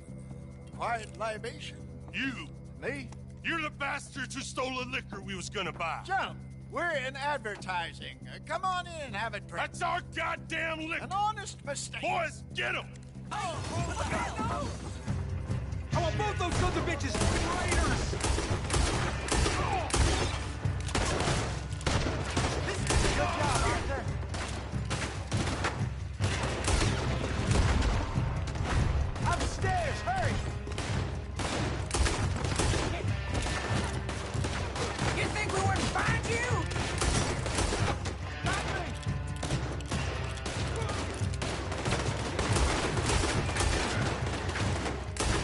Quiet libation. You, Me? you're the bastards who stole the liquor we was gonna buy. Gentlemen, we're in advertising. Come on in and have a drink. That's our goddamn liquor. An honest mistake. Boys, get him! I want both those sons of bitches raiders. Good job, Arthur. Upstairs, hurry! You think we wouldn't find you?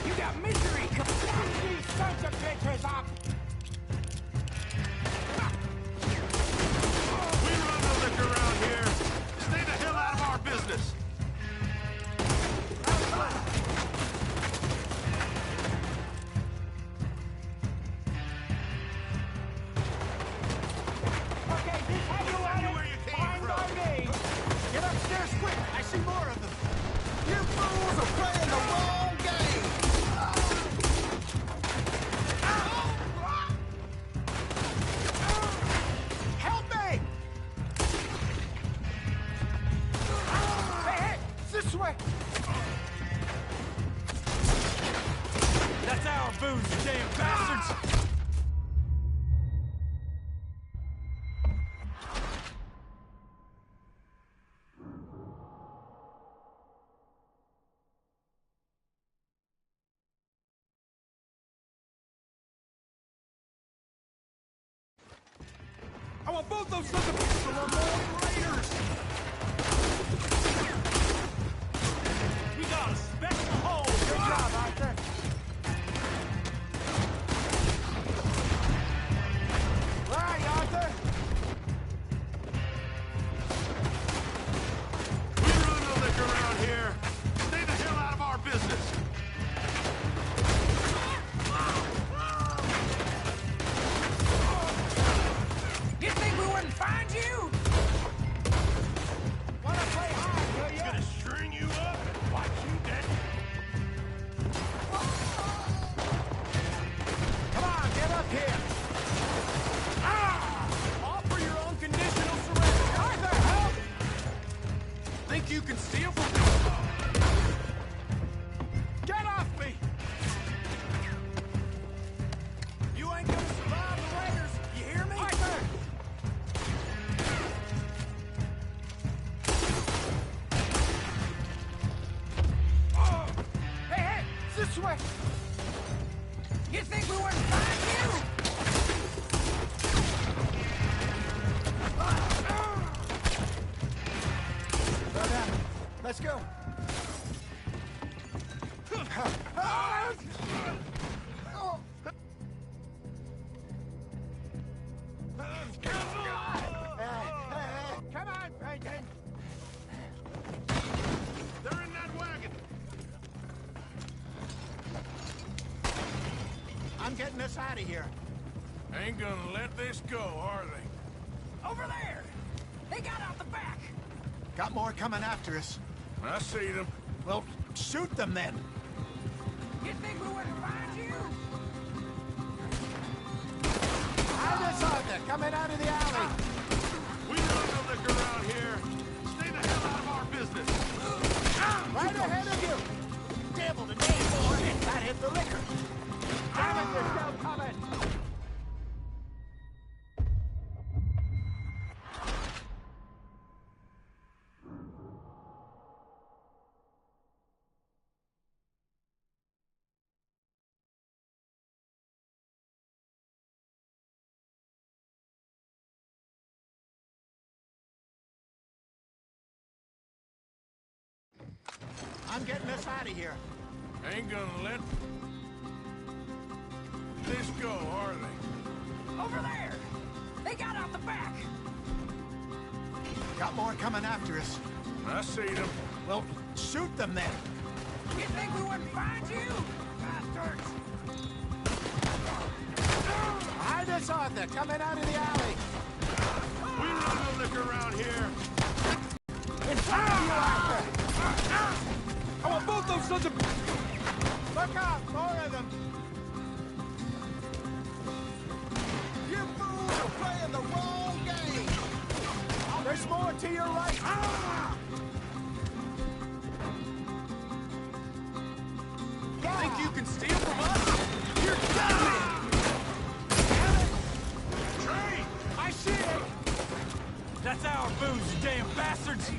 You got misery. These sons of bitches up! We run the liquor around here. Stay the hell out of our business. Okay, this how you want it. Where you came Fine by from. me. Get upstairs quick. I see more of them. You fools are playing the wrong game. Help me! Hey, hey, this way. That's our booze, you damn bastards. I want both those sons of bitches. The Lemoyne Raiders. Think you can steal from... Get off me! You ain't gonna survive the raiders, you hear me? Arthur! Hey, hey! This way! You think we wouldn't find you? Slow down. Let's go. Come on, Franklin! They're in that wagon. I'm getting us out of here. Ain't gonna let this go, are they? Over there! They got out the back! Got more coming after us. I see them. Well, shoot them then. You think we wouldn't find you? Hide us on there, coming out of the alley. We run no liquor around here. Stay the hell out of our business. Right ahead of you. Devil to me, boy. That hit the liquor. Damn it, they're still coming. I'm getting us out of here. Ain't gonna let this go, are they? Over there! They got out the back! Got more coming after us. I see them. Well, shoot them then. You think we wouldn't find you? Bastards! Hide us on there, coming out of the alley. We run no liquor around here. In front of you, Arthur. I want both those sons of... Look out, more of them. You fools are playing the wrong game! There's more to your right. Think you can steal from us? You're done! Train! I see it! That's our booze, you damn bastards!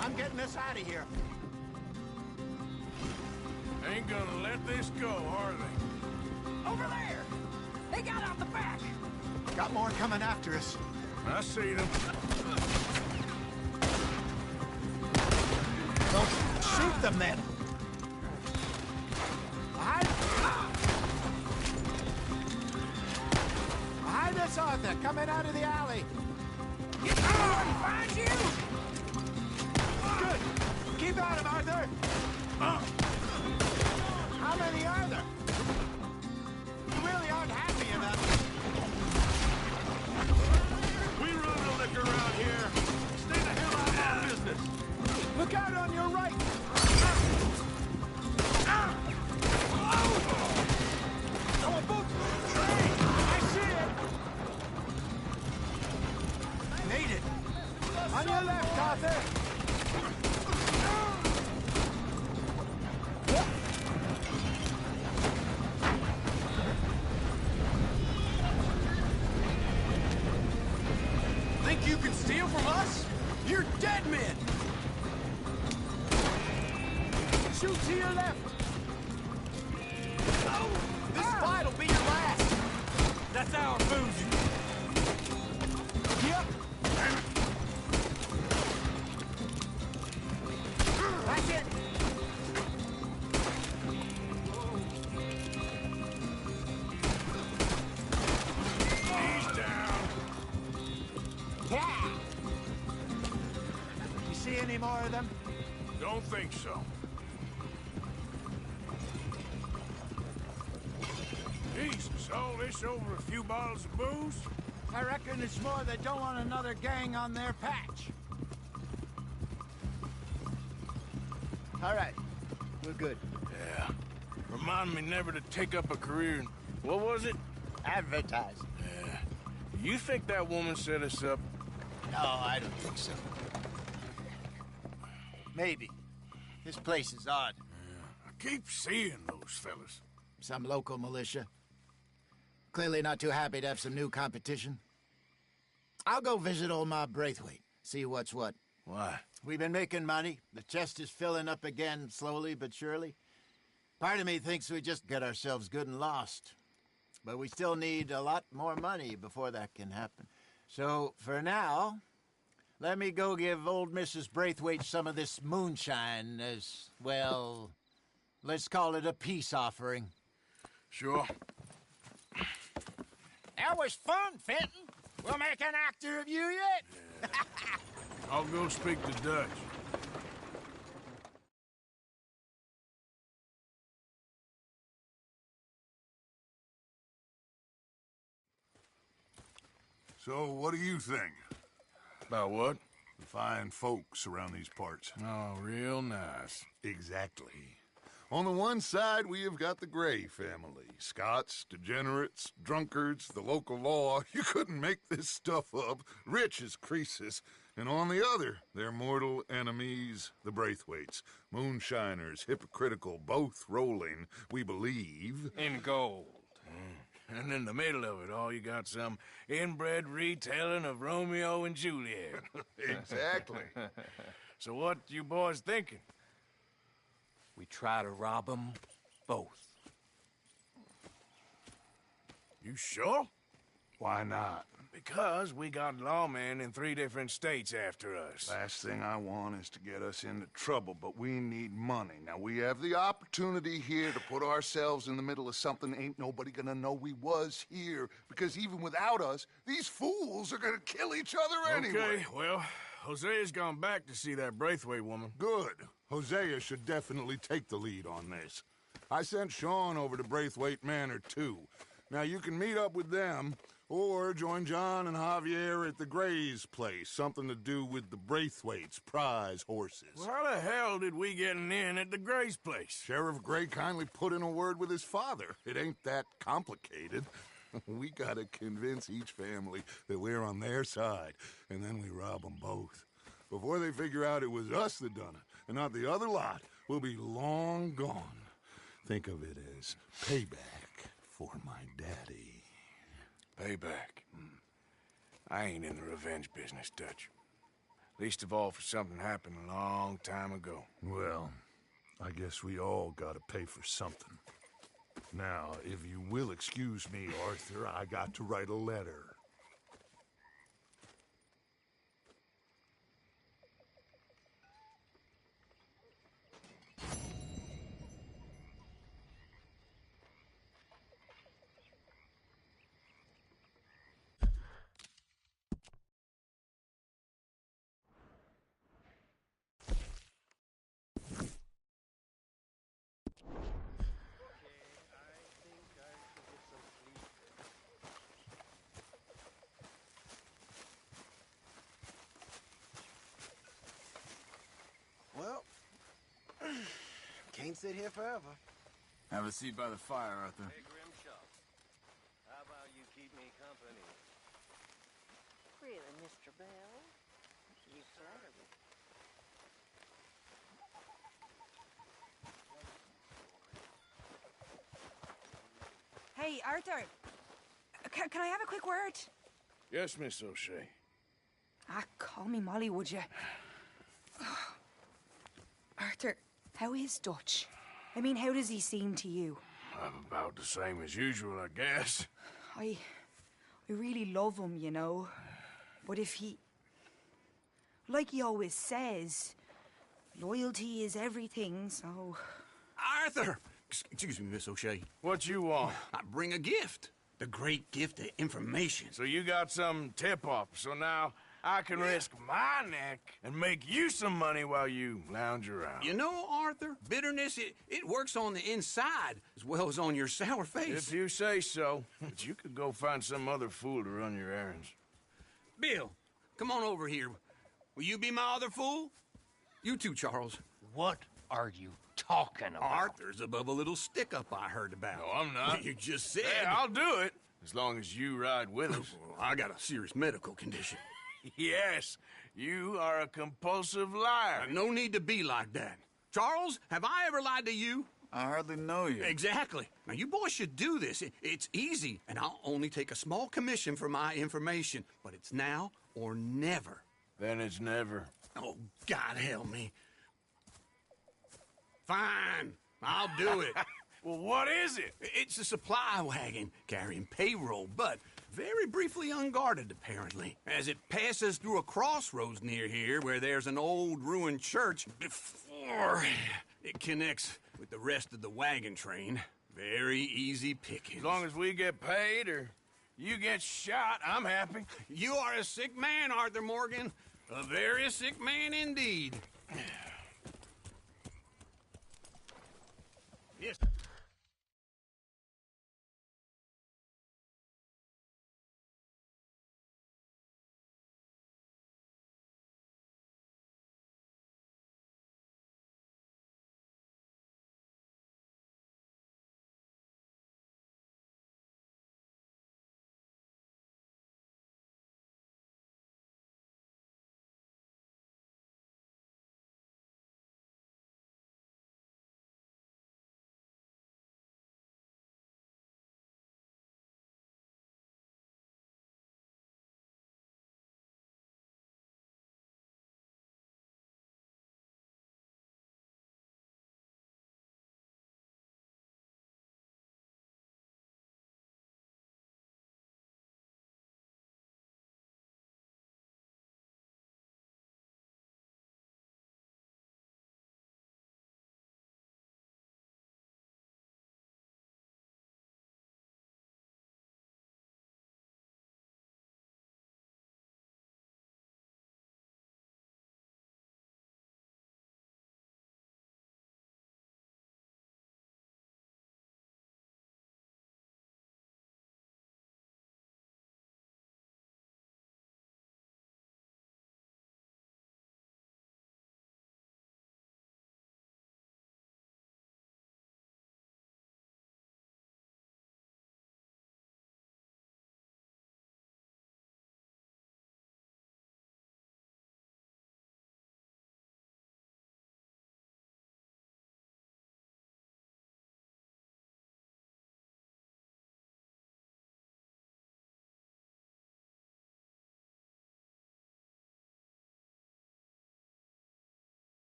I'm getting us out of here. Ain't gonna let this go, are they? Over there! They got out the back! Got more coming after us. I see them. Well, shoot them then. Hide us on there, coming out of the alley. You think we wouldn't find you? Good. Keep at him, Arthur. How many are there? You really aren't happy enough. We run no liquor around here. Stay the hell out of our business. Look out on your right. I want both... I see it. Made it. On your left, Arthur. Think you can steal from us? You're dead men! Shoot to your left. This fight'll be your last! That's our booze. Yep. That's it. He's down. Yeah. You see any more of them? Don't think so. all this over a few bottles of booze? I reckon it's more they don't want another gang on their patch. All right, we're good. Yeah. Remind me never to take up a career in... What was it? Advertising. Yeah. You think that woman set us up? No, I don't think so. Maybe. This place is odd. Yeah. I keep seeing those fellas. Some local militia. Clearly not too happy to have some new competition. I'll go visit old Ma Braithwaite, see what's what. Why? We've been making money. The chest is filling up again, slowly but surely. Part of me thinks we just get ourselves good and lost. But we still need a lot more money before that can happen. So, for now, let me go give old Mrs. Braithwaite some of this moonshine as, well, let's call it a peace offering. Sure. That was fun, Fenton. We'll make an actor of you yet. Yeah. I'll go speak to Dutch. So, what do you think? About what? The fine folks around these parts. Oh, real nice. Exactly. On the one side, we have got the Gray family. Scots, degenerates, drunkards, the local law. You couldn't make this stuff up. Rich as Croesus. And on the other, their mortal enemies, the Braithwaites. Moonshiners, hypocritical, both rolling, we believe... in gold. And in the middle of it all, you got some inbred retelling of Romeo and Juliet. Exactly. So what you boys thinking? We try to rob them both. You sure? Why not? Because we got lawmen in 3 different states after us. Last thing I want is to get us into trouble, but we need money. Now, we have the opportunity here to put ourselves in the middle of something ain't nobody gonna know we was here, because even without us, these fools are gonna kill each other anyway. Okay, well, Hosea's gone back to see that Braithwaite woman. Good. Hosea should definitely take the lead on this. I sent Sean over to Braithwaite Manor, too. Now, you can meet up with them, or join John and Javier at the Gray's place. Something to do with the Braithwaite's prize horses. Well, how the hell did we get in at the Gray's place? Sheriff Gray kindly put in a word with his father. It ain't that complicated. We gotta convince each family that we're on their side, and then we rob them both. Before they figure out it was us that done it, and not the other lot, we'll be long gone. Think of it as payback for my daddy. Payback. I ain't in the revenge business, Dutch. Least of all for something happened a long time ago. Well, I guess we all gotta pay for something. Now, if you will excuse me, Arthur, I got to write a letter. Well, can't sit here forever. Have a seat by the fire, Arthur. Hey, Grimshaw. How about you keep me company? Really, Mr. Bell? You flatter me. Hey, Arthur. Can I have a quick word? Yes, Miss O'Shea. Call me Molly, would you? Arthur, how is Dutch? I mean, how does he seem to you? I'm about the same as usual, I guess. I really love him, you know. But if he... Like he always says, loyalty is everything, so... Arthur! Excuse me, Miss O'Shea. What you want? I bring a gift. The great gift of information. So you got some tip-off, so now I can risk my neck and make you some money while you lounge around. You know, Arthur, bitterness, it works on the inside as as well as on your sour face. If you say so. But you could go find some other fool to run your errands. Bill, come on over here. Will you be my other fool? You too, Charles. What are you talking about? Arthur's above a little stick-up I heard about. No, I'm not. You just said... Hey, I'll do it, as long as you ride with us. I got a serious medical condition. Yes, you are a compulsive liar. No need to be like that. Charles, have I ever lied to you? I hardly know you. Exactly. Now, you boys should do this. It's easy, and I'll only take a small commission for my information. But it's now or never. Then it's never. Oh, God help me. Fine, I'll do it. Well, what is it? It's a supply wagon carrying payroll, but very briefly unguarded, apparently, as it passes through a crossroads near here where there's an old ruined church before it connects with the rest of the wagon train. Very easy pickings. As long as we get paid or you get shot, I'm happy. You are a sick man, Arthur Morgan. A very sick man indeed. Yes.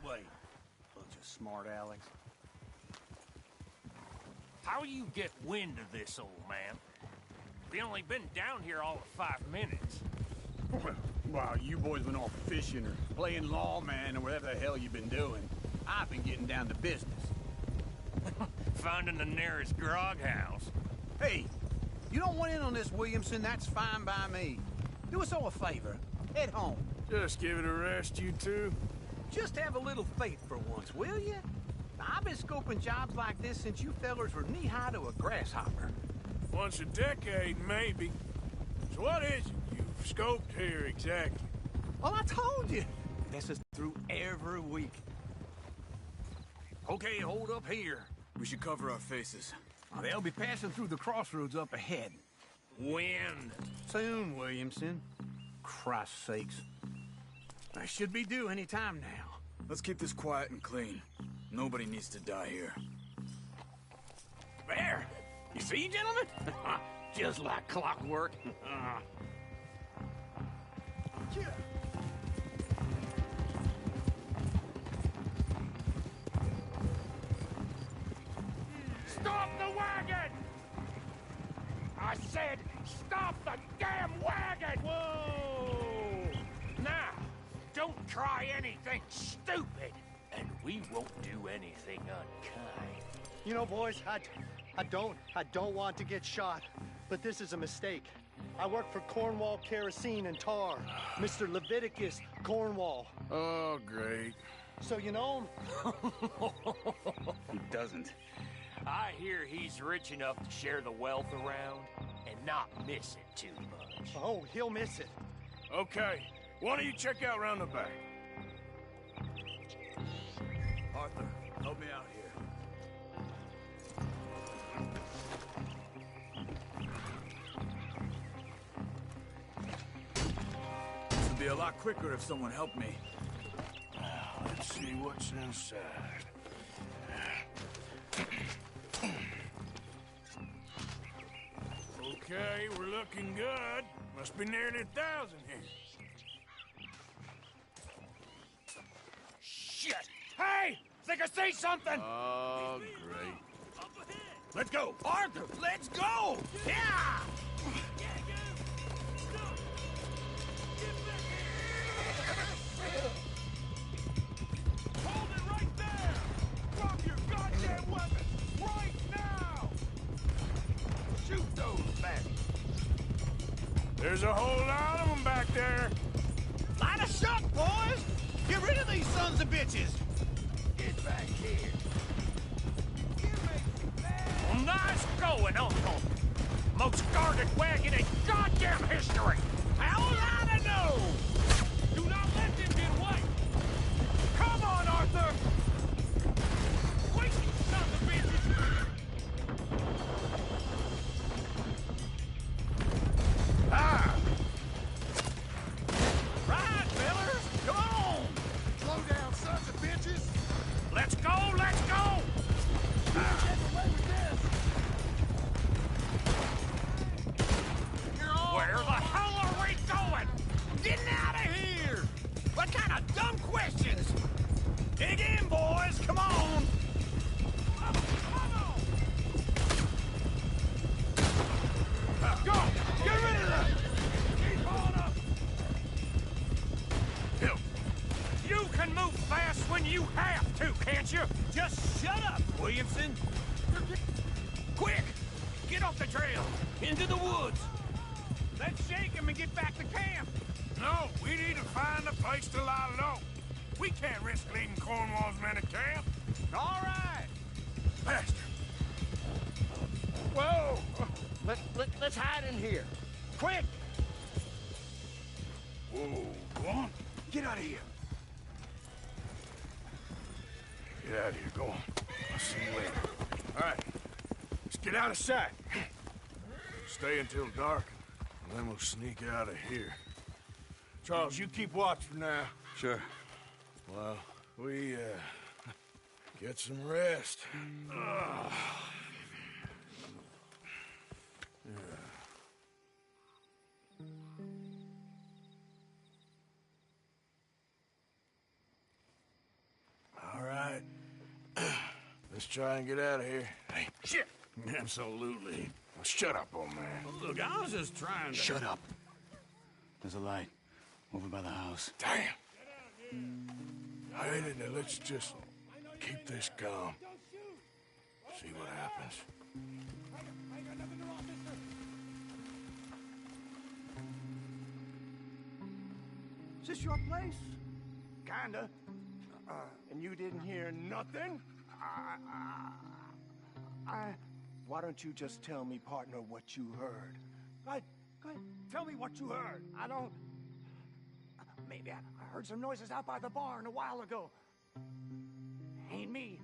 way. Bunch of smart Alex. How you get wind of this, old man? We only been down here all of 5 minutes. Well, while you boys been off fishing or playing lawman or whatever the hell you've been doing, I've been getting down to business. Finding the nearest grog house. Hey, you don't want in on this, Williamson, that's fine by me. Do us all a favor. Head home. Just give it a rest, you two. Just have a little faith for once, will you? I've been scoping jobs like this since you fellers were knee-high to a grasshopper. Once a decade, maybe. So what is it you've scoped here exactly? Well, I told you. This is through every week. Okay, hold up here. We should cover our faces. They'll be passing through the crossroads up ahead. When? Soon, Williamson. Christ's sakes. I should be due any time now. Let's keep this quiet and clean. Nobody needs to die here. There! You see, gentlemen? Just like clockwork. Stop the wagon! I said, stop the damn wagon! Whoa! Now, don't try anything stupid, and we won't do anything unkind. You know, boys, I don't want to get shot, but this is a mistake. I work for Cornwall Kerosene and Tar, Mr. Leviticus Cornwall. Oh, great. So you know him? He doesn't. I hear he's rich enough to share the wealth around and not miss it too much. Oh, he'll miss it. Okay, why don't you check out round the back? Arthur, help me out here. This would be a lot quicker if someone helped me. Let's see what's inside. Okay, we're looking good. Must be nearly 1,000 here. Shit! Hey! Think I see something! Oh, great. Let's go! Arthur, let's go! Yeah! Hold it right there! Drop your goddamn weapon! Right now! Shoot those bastards! There's a whole lot of them back there. Line a shot, boys! Get rid of these sons of bitches! Get back here! Well, nice going, Uncle! Most guarded wagon in goddamn history! How was I to know? Do not let them get away! Come on, Arthur! Wait, you sons of bitches! Ah! Right, fellers! Come on! Slow down, sons of bitches! Let's go, let's go! Where the hell are we going? Getting out of here! What kind of dumb questions? Dig in, boys! Come on! Go! Get rid of that! Keep on up! Help! You can move fast when you have to, can't you? Just shut up, Williamson! Quick! Get off the trail! Into the woods! Let's shake him and get back to camp! No, we need to find a place to lie low. We can't risk leading Cornwall's men to camp. All right! Bastard! Whoa! Let's hide in here. Quick! Whoa, go on. Get out of here. Get out of here, go on. I'll see you later. All right, let's get out of sight. Stay until dark, and then we'll sneak out of here. Charles, you keep watch for now. Sure. Well, we, get some rest. Let's try and get out of here. Hey, shit! Absolutely. Well, shut up, old man. Look, I was just trying to... Shut up. There's a light over by the house. Damn! Let's just keep this calm. See what happens. Is this your place? Kinda. And you didn't hear nothing? Why don't you just tell me, partner, what you heard? Go ahead. Tell me what you heard. I don't... Maybe I heard some noises out by the barn a while ago. Ain't me.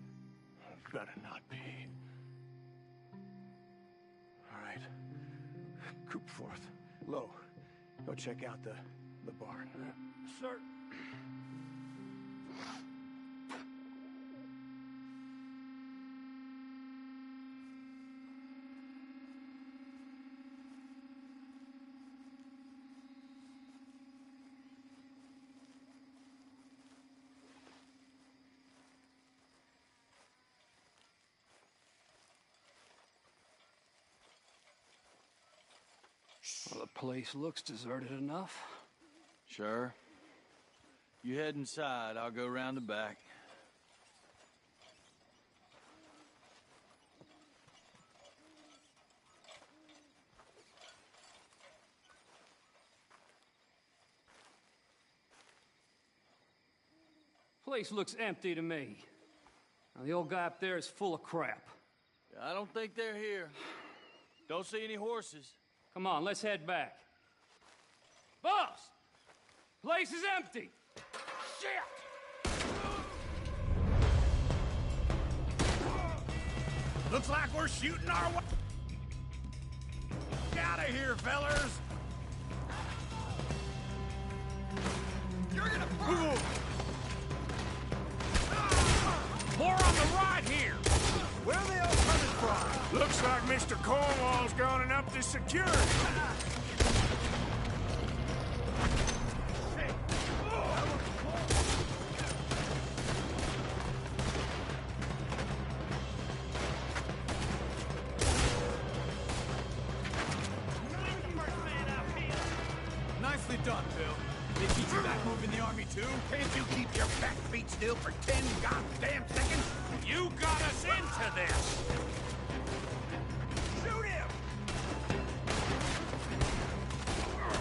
Better not be. All right. Coopforth. Low. Go check out the barn. Sir. Well, the place looks deserted enough. Sure. You head inside. I'll go round the back. Place looks empty to me. Now, the old guy up there is full of crap. I don't think they're here. Don't see any horses. Come on, let's head back. Boss! Place is empty! Shit! Looks like we're shooting our way. Get out of here, fellers! You're gonna burn! More on the right here! Where are they all coming from? Looks like Mr. Cornwall's gone and upped his security. Nicely done, Bill. They teach you that move in the army, too? Can't you keep your back feet still for 10 goddamn seconds? You got us into this! Shoot him!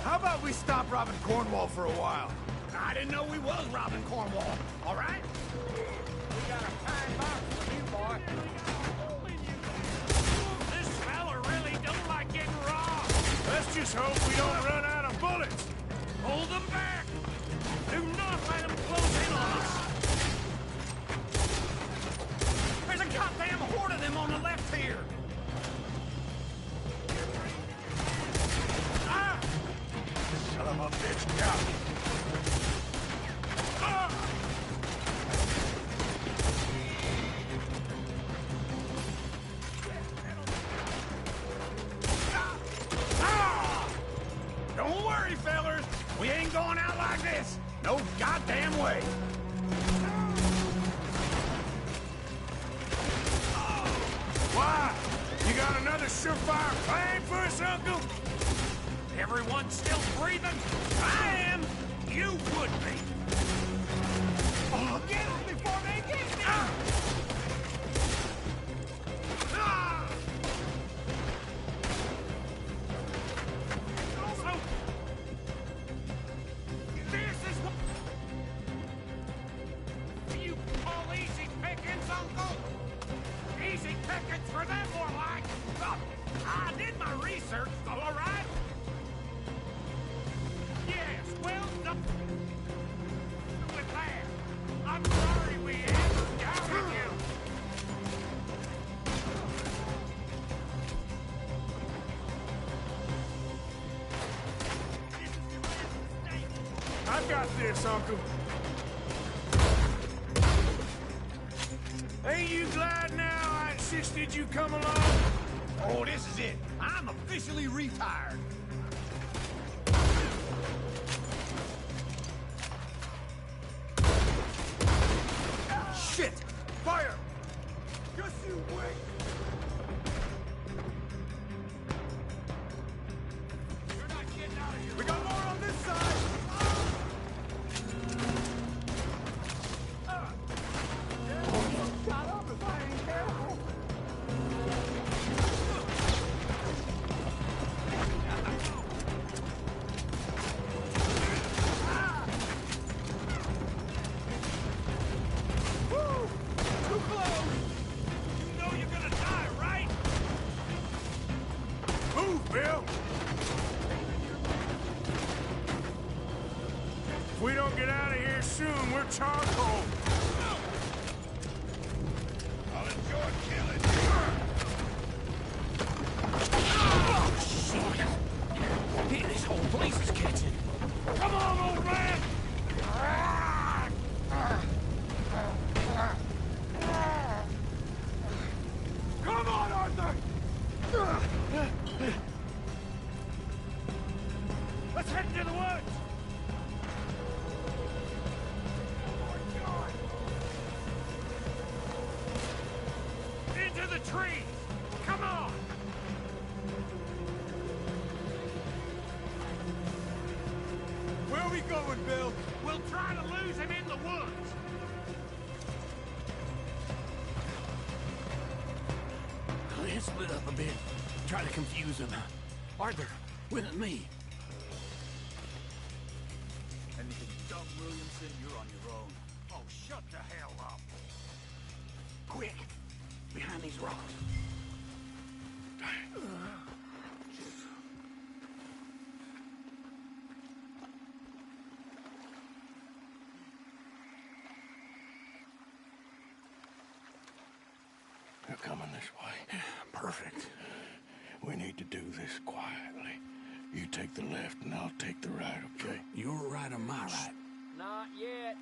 How about we stop robbing Cornwall for a while? I didn't know we was robbing Cornwall, all right? We got a fine box for you, boy. This fella really don't like getting robbed! Let's just hope we don't run out of bullets! Hold them back! Do not let them close in on us! There's a goddamn horde of them on the left here! Ah! Son of a bitch, got me. Ah! Ah! Don't worry, fellers. We ain't going out like this. No goddamn way. Why? You got another surefire plan for us, Uncle? Everyone still breathing? I am! You would be! Oh, get them before they get me! So, this is what you call easy pickings, Uncle? Easy pickings for them, more like. I did my research, all right? Yes, well done with that. I'm sorry we ever doubted you. I've got this, Uncle. Ain't you glad now I insisted you come along? Oh, this is it. I'm officially retired. Shit! Fire! Just soon we're charcoal. I'll enjoy killing Oh, shit! Hey, this whole place is catching. Come on, old man! Come on, Arthur! Let's head into the woods! Into the trees! Come on! Where are we going, Bill? We'll try to lose him in the woods! Let's split up a bit. Try to confuse him. Arthur, with me. anything dumb, Williamson, you're on your own. Oh, shut the hell up! Quick! Behind these rocks. They're coming this way. Perfect. We need to do this quietly. You take the left and I'll take the right, okay? Your right or my right? Not yet.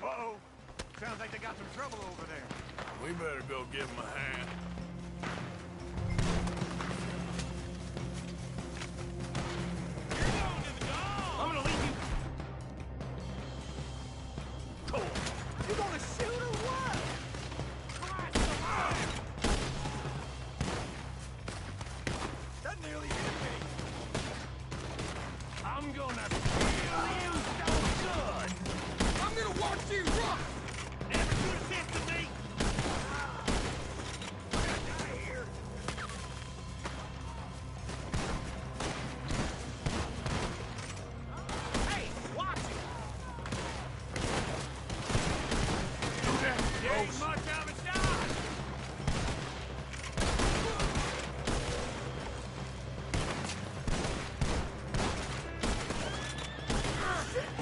Uh-oh. Sounds like they got some trouble over there. We better go give him a hand. I'm gonna leave you. You gonna shoot or what? That nearly hit me. I'm gonna kill you so good. I'm gonna watch you rock. Never should have said to me. I'm gonna die here. Hey, watch it. You ain't much of a shot.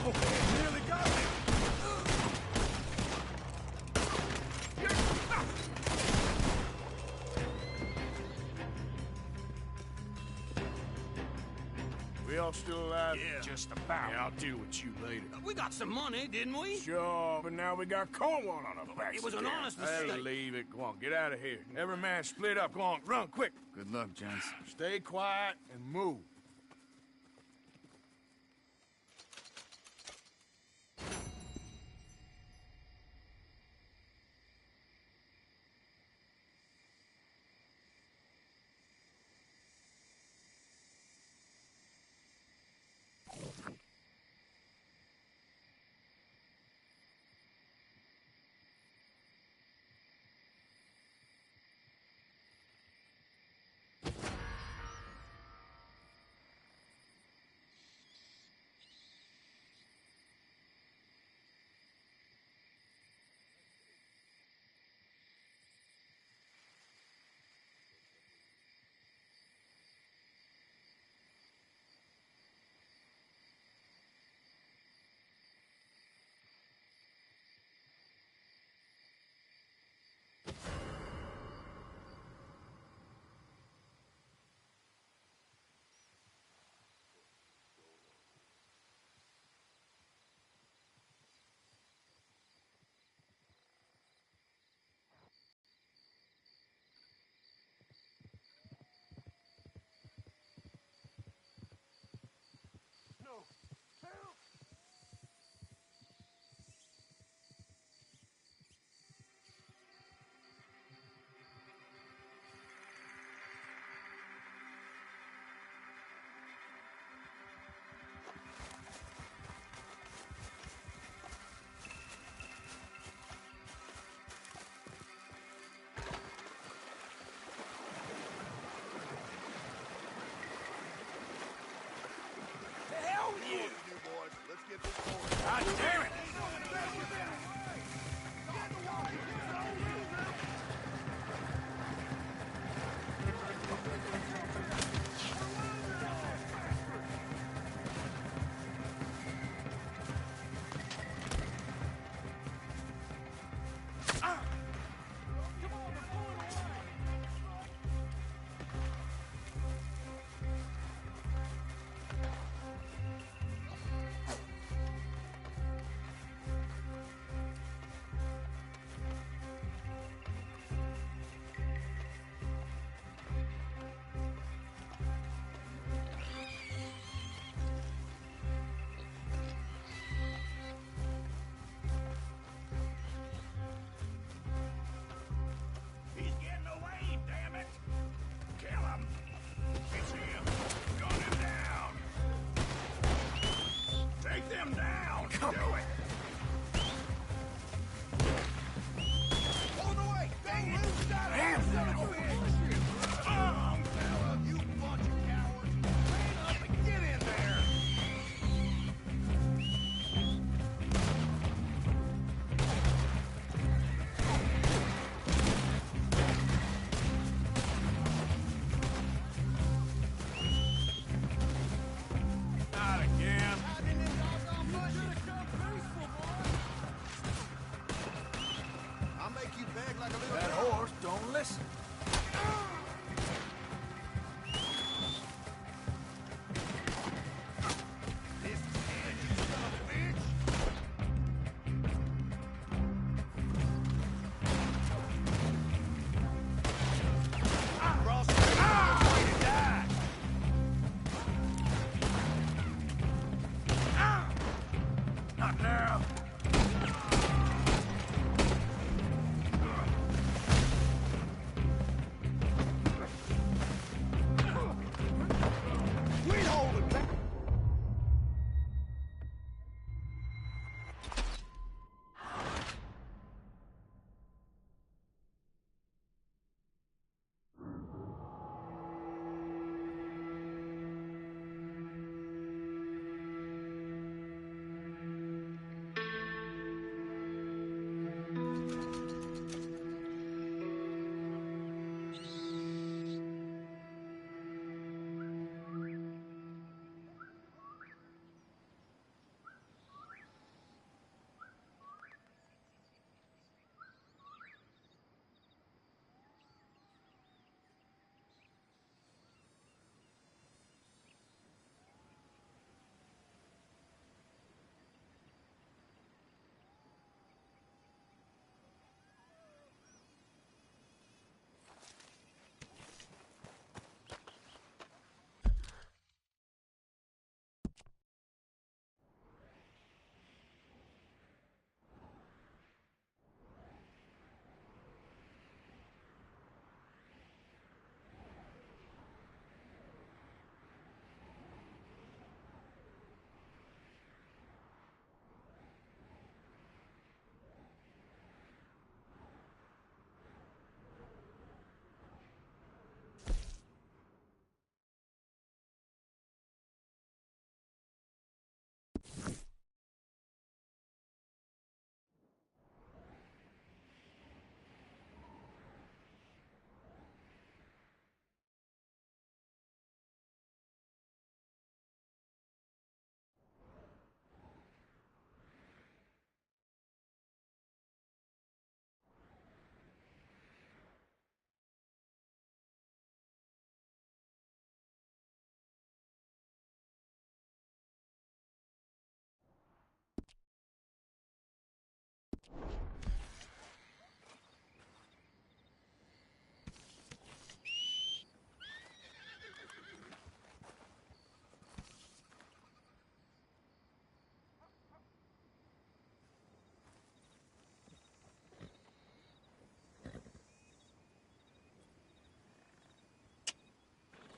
Nearly got me. We all still alive? Yeah. Just about. Yeah, I'll deal with you later. We got some money, didn't we? Sure, but now we got Cornwall on our backs. It was an again. honest Hey, mistake. leave it. Go on, get out of here. Every man split up. Go on, run, quick. Good luck, gents. Stay quiet and move.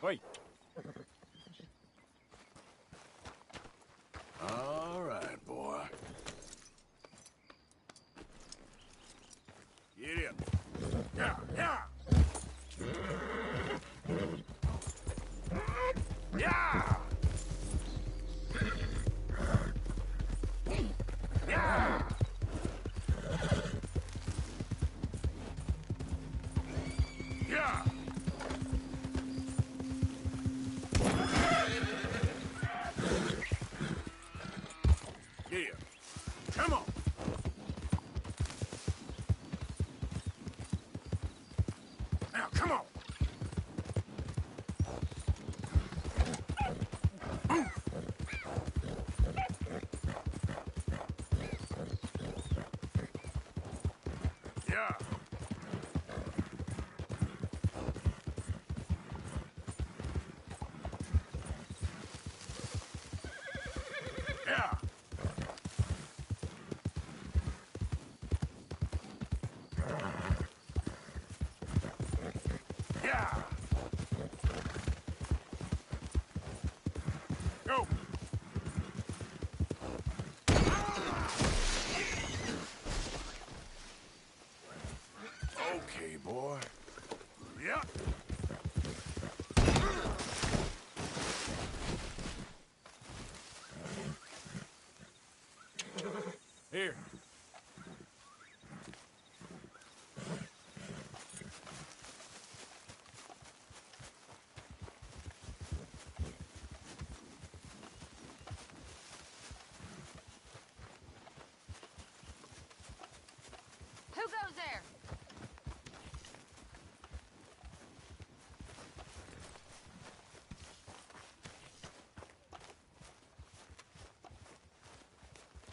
Wait. All right, boy. Get up. Yeah, yeah. Yeah. Yeah. Yeah. Yeah. Come on. Now, come on. Yeah. Yeah. Yeah. Go. Okay, boy. Yeah. Here. Who goes there?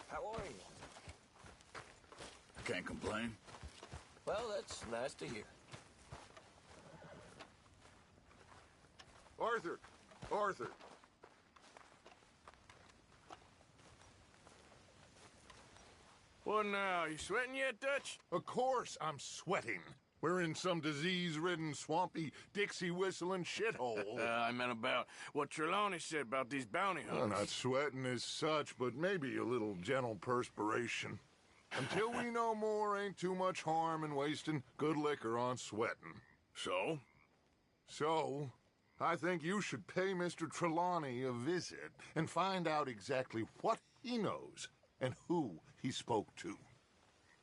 How are you? I can't complain. Well, that's nice to hear. Arthur! Arthur! What now? You sweating yet, Dutch? Of course I'm sweating. We're in some disease-ridden, swampy, Dixie-whistling shithole. I meant about what Trelawney said about these bounty Well, hunters. not sweating as such, but maybe a little gentle perspiration. Until we know more, ain't too much harm in wasting good liquor on sweating. So? So, I think you should pay Mr. Trelawney a visit and find out exactly what he knows and who he spoke to.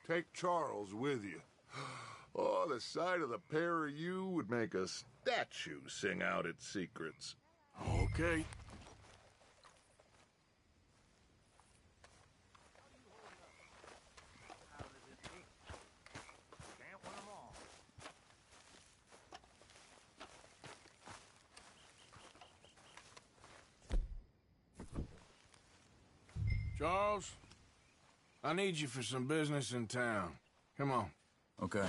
Take Charles with you. Oh, the sight of the pair of you would make a statue sing out its secrets. Okay. Charles, I need you for some business in town. Come on. Okay.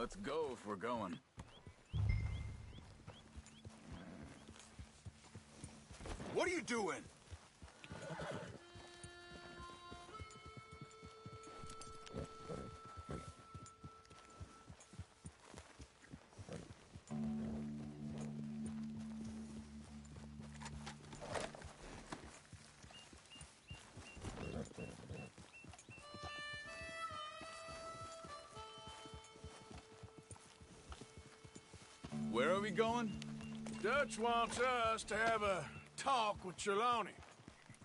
Let's go if we're going. What are you doing? Where are we going? Dutch wants us to have a talk with Trelawney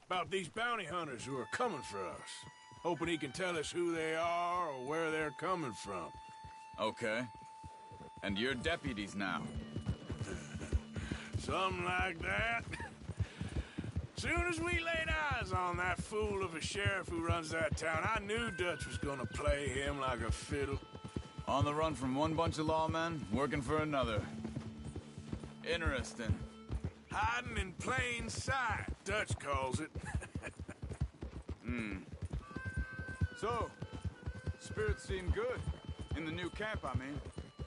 about these bounty hunters who are coming for us. Hoping he can tell us who they are or where they're coming from. Okay. And you're deputies now. Something like that. Soon as we laid eyes on that fool of a sheriff who runs that town, I knew Dutch was gonna play him like a fiddle. On the run from one bunch of lawmen, working for another. Interesting. Hiding in plain sight, Dutch calls it. So, spirits seem good. In the new camp, I mean.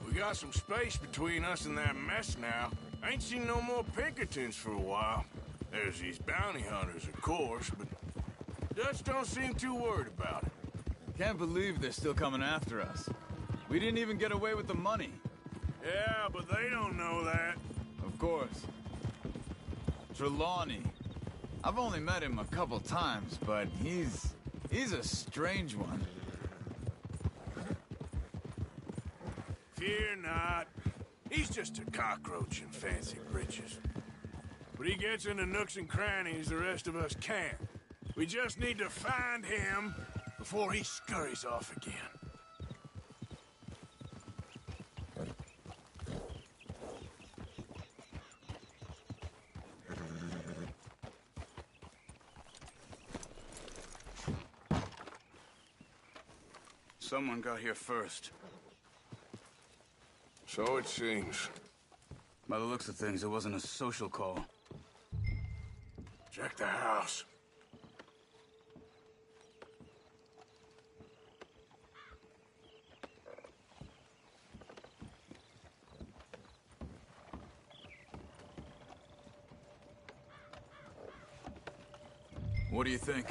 We got some space between us and that mess now. Ain't seen no more Pinkertons for a while. There's these bounty hunters, of course, but Dutch don't seem too worried about it. Can't believe they're still coming after us. We didn't even get away with the money. Yeah, but they don't know that. Of course. Trelawney. I've only met him a couple times, but he's a strange one. Fear not. He's just a cockroach in fancy breeches. But he gets into nooks and crannies the rest of us can't. We just need to find him before he scurries off again. Someone got here first. So it seems. By the looks of things, it wasn't a social call. Check the house. What do you think?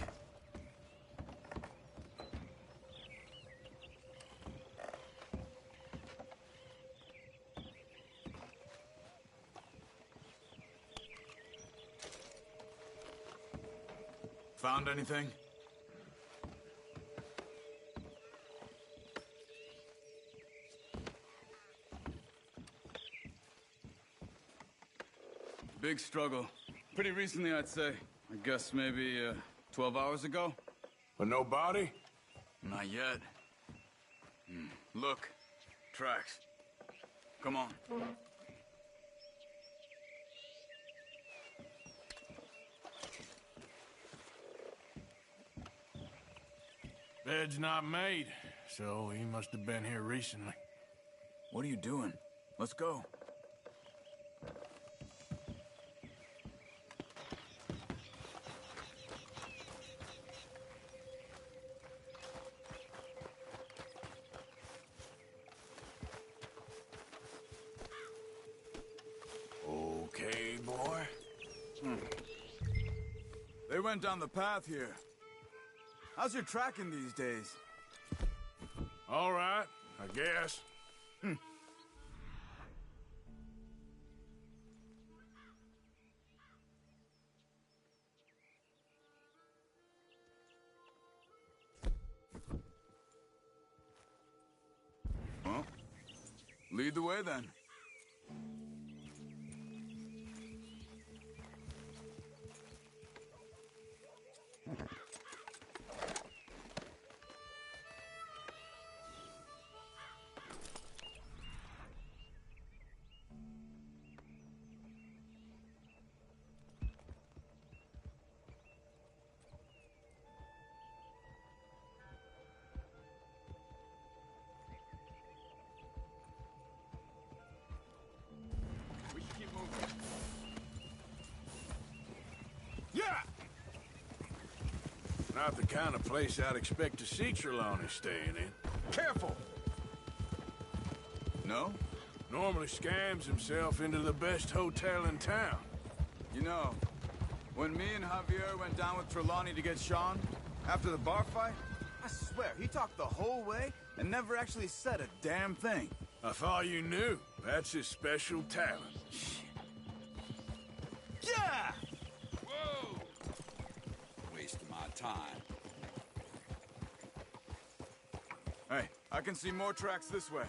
Found anything? Big struggle. Pretty recently, I'd say. I guess maybe 12 hours ago? But no body? Not yet. Look. Tracks. Come on. Bed's not made, so he must have been here recently. What are you doing? Let's go. Okay, boy. They went down the path here. How's your tracking these days? All right, I guess. Well, lead the way then. Not the kind of place I'd expect to see Trelawney staying in. Careful! No? Normally scams himself into the best hotel in town. You know, when me and Javier went down with Trelawney to get Sean, after the bar fight, I swear, he talked the whole way and never actually said a damn thing. I thought you knew. That's his special talent. Yeah! Whoa! Wasting my time. Hey, I can see more tracks this way.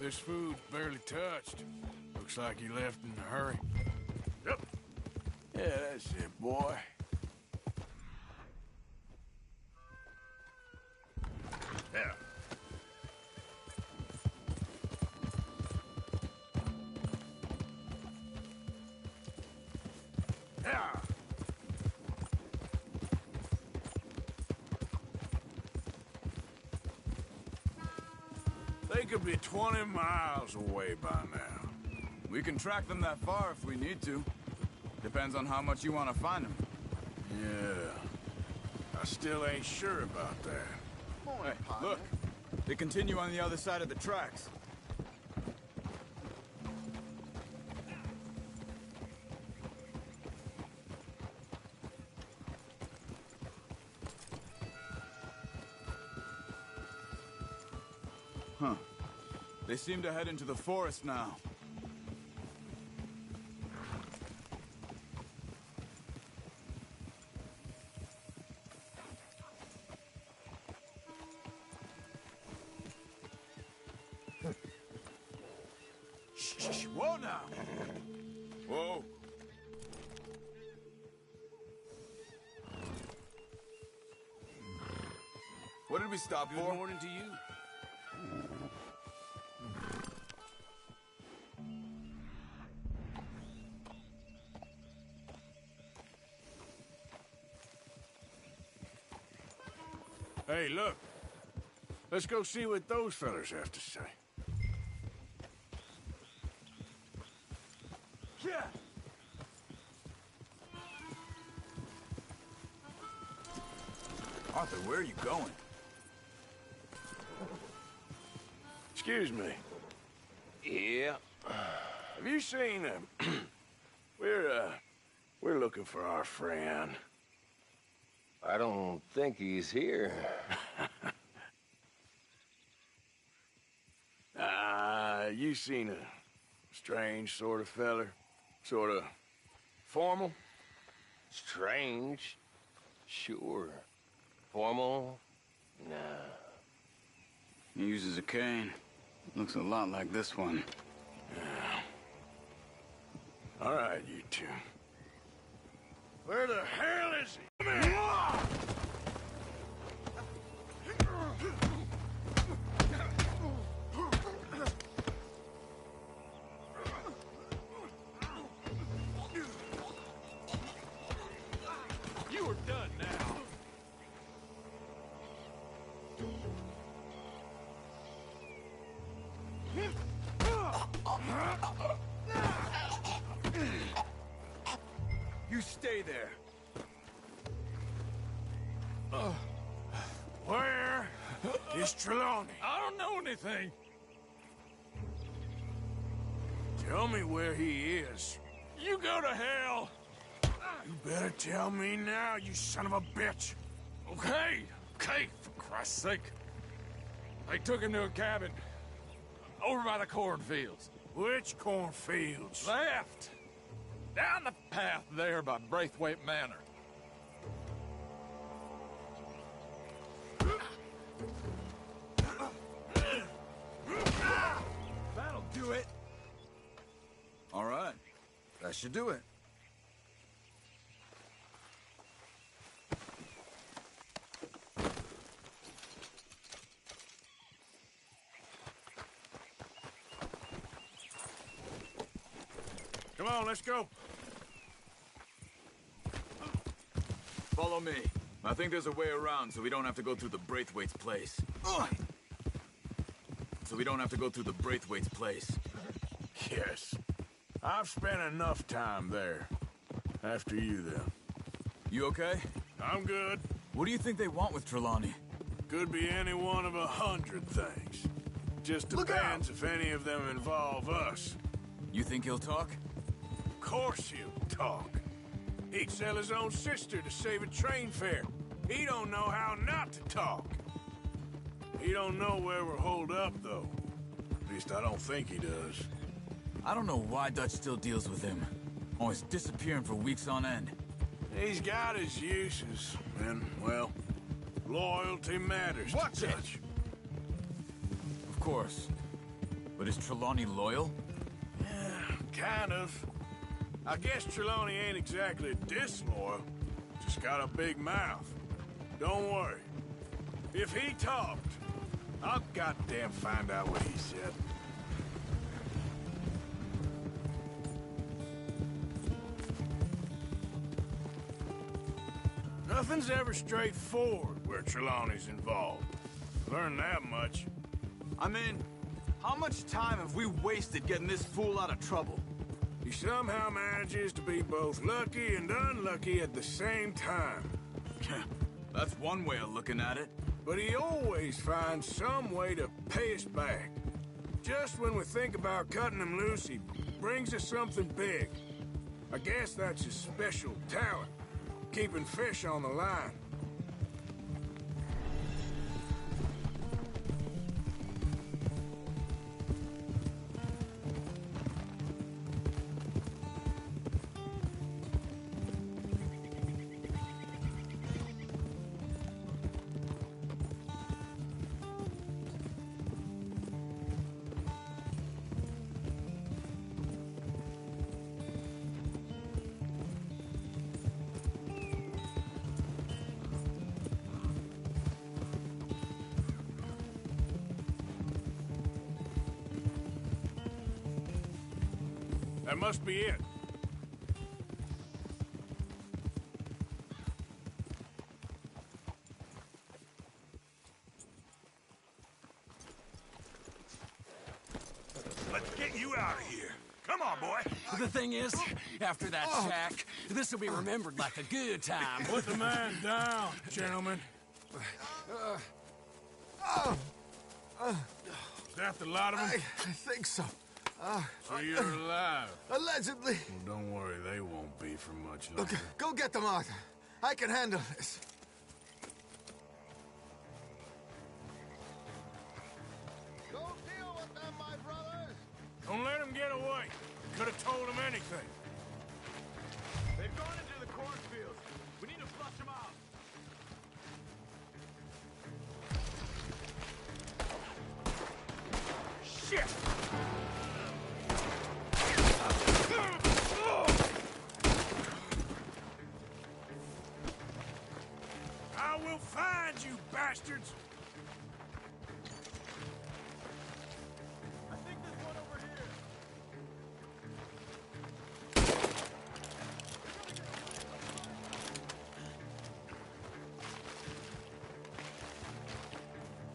This food's barely touched. Looks like he left in a hurry. Yep. Yeah, that's it, boy. Yeah. Yeah. They could be 20 miles away by now. We can track them that far if we need to. Depends on how much you want to find them. Yeah. I still ain't sure about that. Hey, look. They continue on the other side of the tracks. Huh. They seem to head into the forest now. Shh, whoa now! Whoa. What did we stop for? Good morning to you. Hey, look. Let's go see what those fellas have to say. Yeah. Arthur, where are you going? Excuse me. Yeah. Have you seen him? We're looking for our friend. I don't think he's here. You seen a strange sort of feller? Sort of formal? Strange? Sure. Formal? Nah. He uses a cane. Looks a lot like this one. Yeah. All right, you two. Where the hell is he? Come here! You are done now. You stay there. Where is Trelawney? I don't know anything. Tell me where he is. You go to hell. You better tell me now, you son of a bitch. Okay, for Christ's sake. They took him to a cabin over by the cornfields. Which cornfields? Left. Down the path there by Braithwaite Manor. That'll do it. All right. That should do it. Come on, let's go. Follow me. I think there's a way around so we don't have to go through the Braithwaite's place. Yes. I've spent enough time there. After you, then. You okay? I'm good. What do you think they want with Trelawney? Could be any one of 100 things. Just depends if any of them involve us. You think he'll talk? Of course he'll talk. He'd sell his own sister to save a train fare. He don't know how not to talk. He don't know where we're holed up, though. At least I don't think he does. I don't know why Dutch still deals with him. Always disappearing for weeks on end. He's got his uses, and, well, loyalty matters to Dutch. Of course. But But is Trelawney loyal? Yeah, kind of. I guess Trelawney ain't exactly disloyal. Just got a big mouth. Don't worry. If he talked, I'll goddamn find out what he said. Nothing's ever straightforward where Trelawney's involved. Learned that much. I mean, how much time have we wasted getting this fool out of trouble? He somehow manages to be both lucky and unlucky at the same time. That's one way of looking at it. But he always finds some way to pay us back. Just when we think about cutting him loose, he brings us something big. I guess that's his special talent, keeping fish on the line. That must be it. Let's get you out of here. Come on, boy. The thing is, after that shack, this will be remembered like a good time. Put the man down, gentlemen. Is that the lot of them? I think so. So you're alive? Allegedly. Well, don't worry, they won't be for much longer. Okay, go get them, Arthur. I can handle this. Go deal with them, my brothers! Don't let them get away. Could have told them anything. They've gone into the cornfields. We need to flush them out. Shit! I will find you, bastards! I think there's one over here.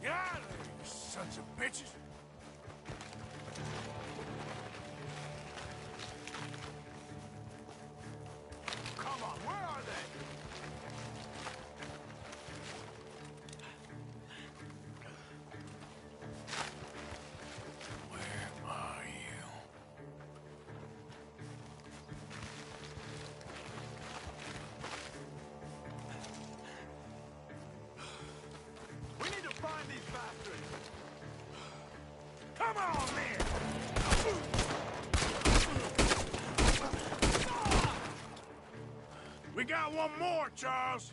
Get out of there, you sons of bitches! Come on, where are they? Where are you? We need to find these bastards. Come on, man! We got one more, Charles!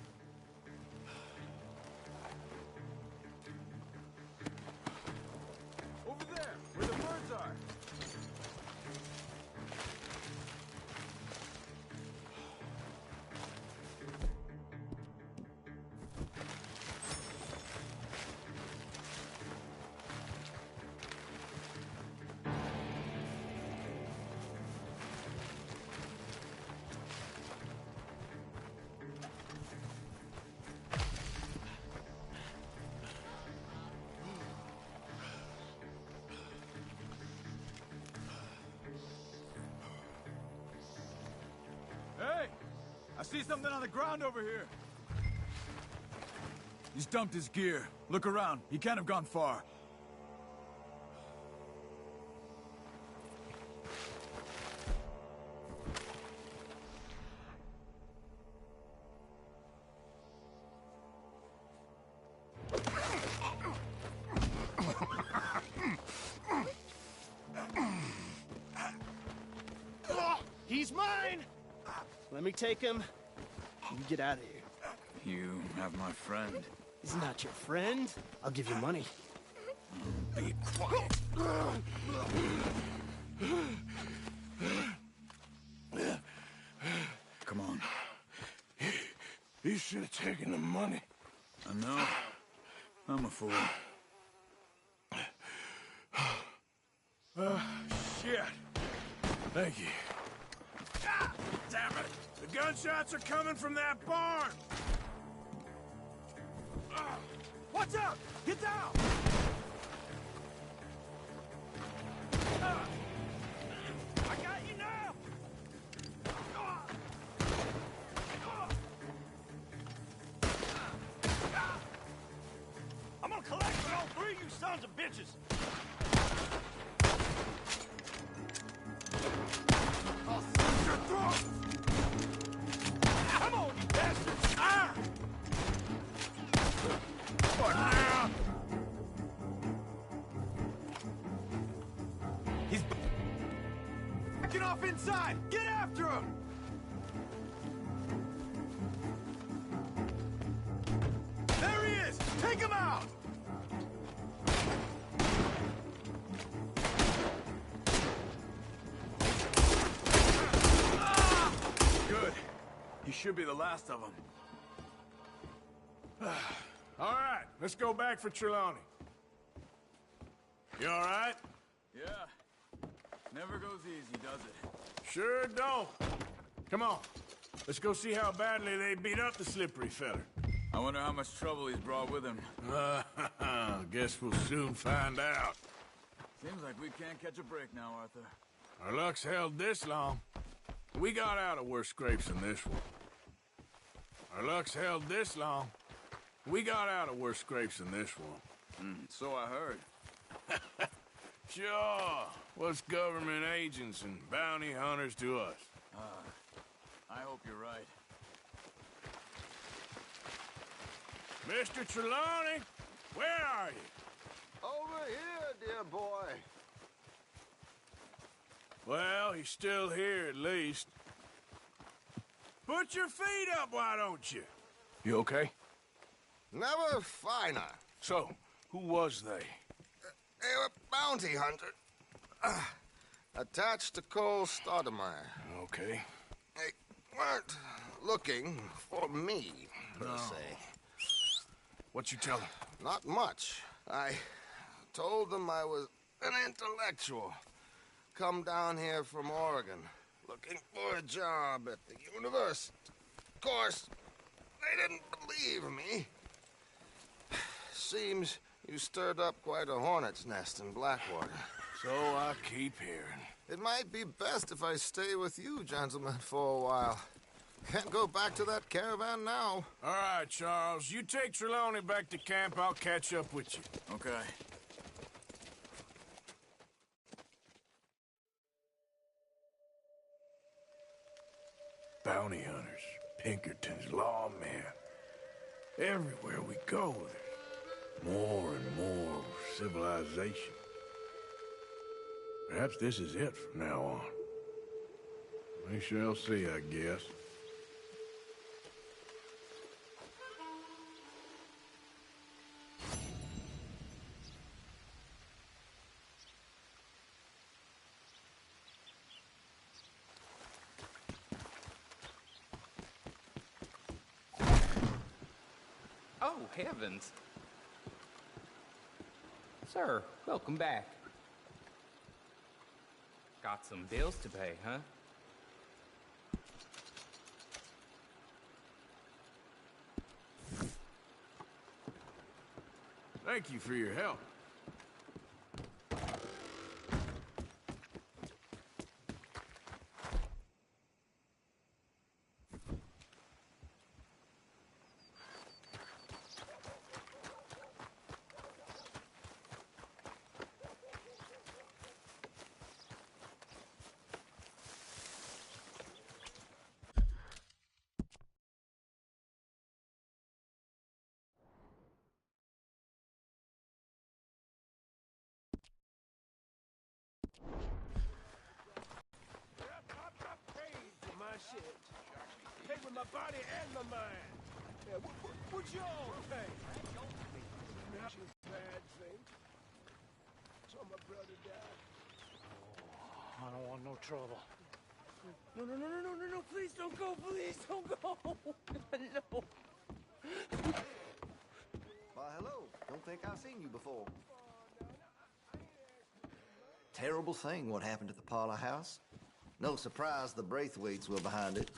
Over there, where the birds are. Hey! I see something on the ground over here. He's dumped his gear. Look around. He can't have gone far. He's mine! Let me take him. You get out of here. You have my friend. He's not your friend. I'll give you money. Be quiet. Come on. You should have taken the money. I know. I'm a fool. Shit. Thank you. Ah, damn it. The gunshots are coming from that barn! Watch out! Get down! I got you now! I'm gonna collect on all three of you sons of bitches! I'll slit your throat! Come on, you bastards! Ah! What now? He's backing off inside! Get after him! There he is! Take him out! Good. You should be the last of them. All right, let's go back for Trelawney. You all right? Yeah. Never goes easy, does it? Sure don't. Come on. Let's go see how badly they beat up the slippery feller. I wonder how much trouble he's brought with him. Guess we'll soon find out. Seems like we can't catch a break now, Arthur. Our luck's held this long. We got out of worse scrapes than this one. Our luck's held this long. We got out of worse scrapes than this one. So I heard. Sure. What's government agents and bounty hunters to us? I hope you're right. Mr. Trelawney, where are you? Over here, dear boy. Well, he's still here at least. Put your feet up, why don't you? You okay? Never finer. So, who was they? They were bounty hunter. Attached to Cole Stoudemire. Okay. They weren't looking for me, per se. What you tell them? Not much. I told them I was an intellectual. Come down here from Oregon, looking for a job at the university. Of course, they didn't believe me. Seems you stirred up quite a hornet's nest in Blackwater. So I keep hearing. It might be best if I stay with you, gentlemen, for a while. Can't go back to that caravan now. All right, Charles. You take Trelawney back to camp. I'll catch up with you. Okay. Bounty hunters, Pinkertons, lawmen. Everywhere we go, there's more and more civilization. Perhaps this is it from now on. We shall see, I guess. Oh, heavens. Sir, welcome back. Got some bills to pay, huh? Thank you for your help. Pay with my body and my mind. Yeah, what you all pay? Not a bad thing. saw my brother die. I don't want no trouble. No, please don't go, please don't go. No. Why, hello. Don't think I've seen you before. Terrible thing what happened at the Parlor House. No surprise the Braithwaites were behind it.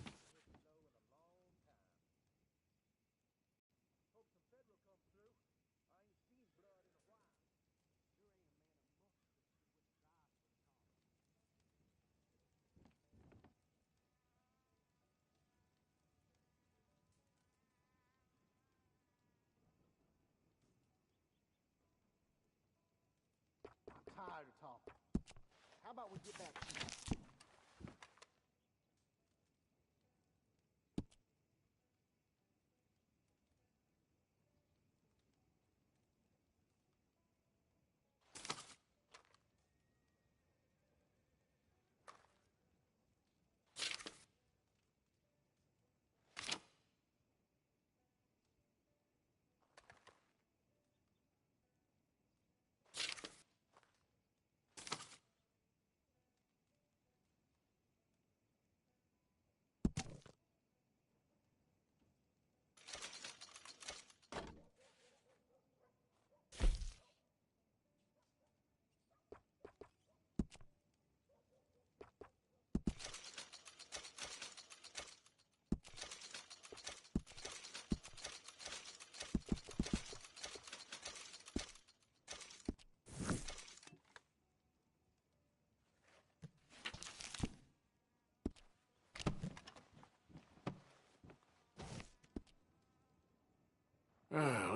I'm tired of talking. How about we get back to it?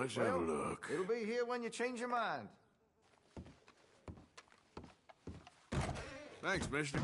Let's have a look. It'll be here when you change your mind. Thanks, mister.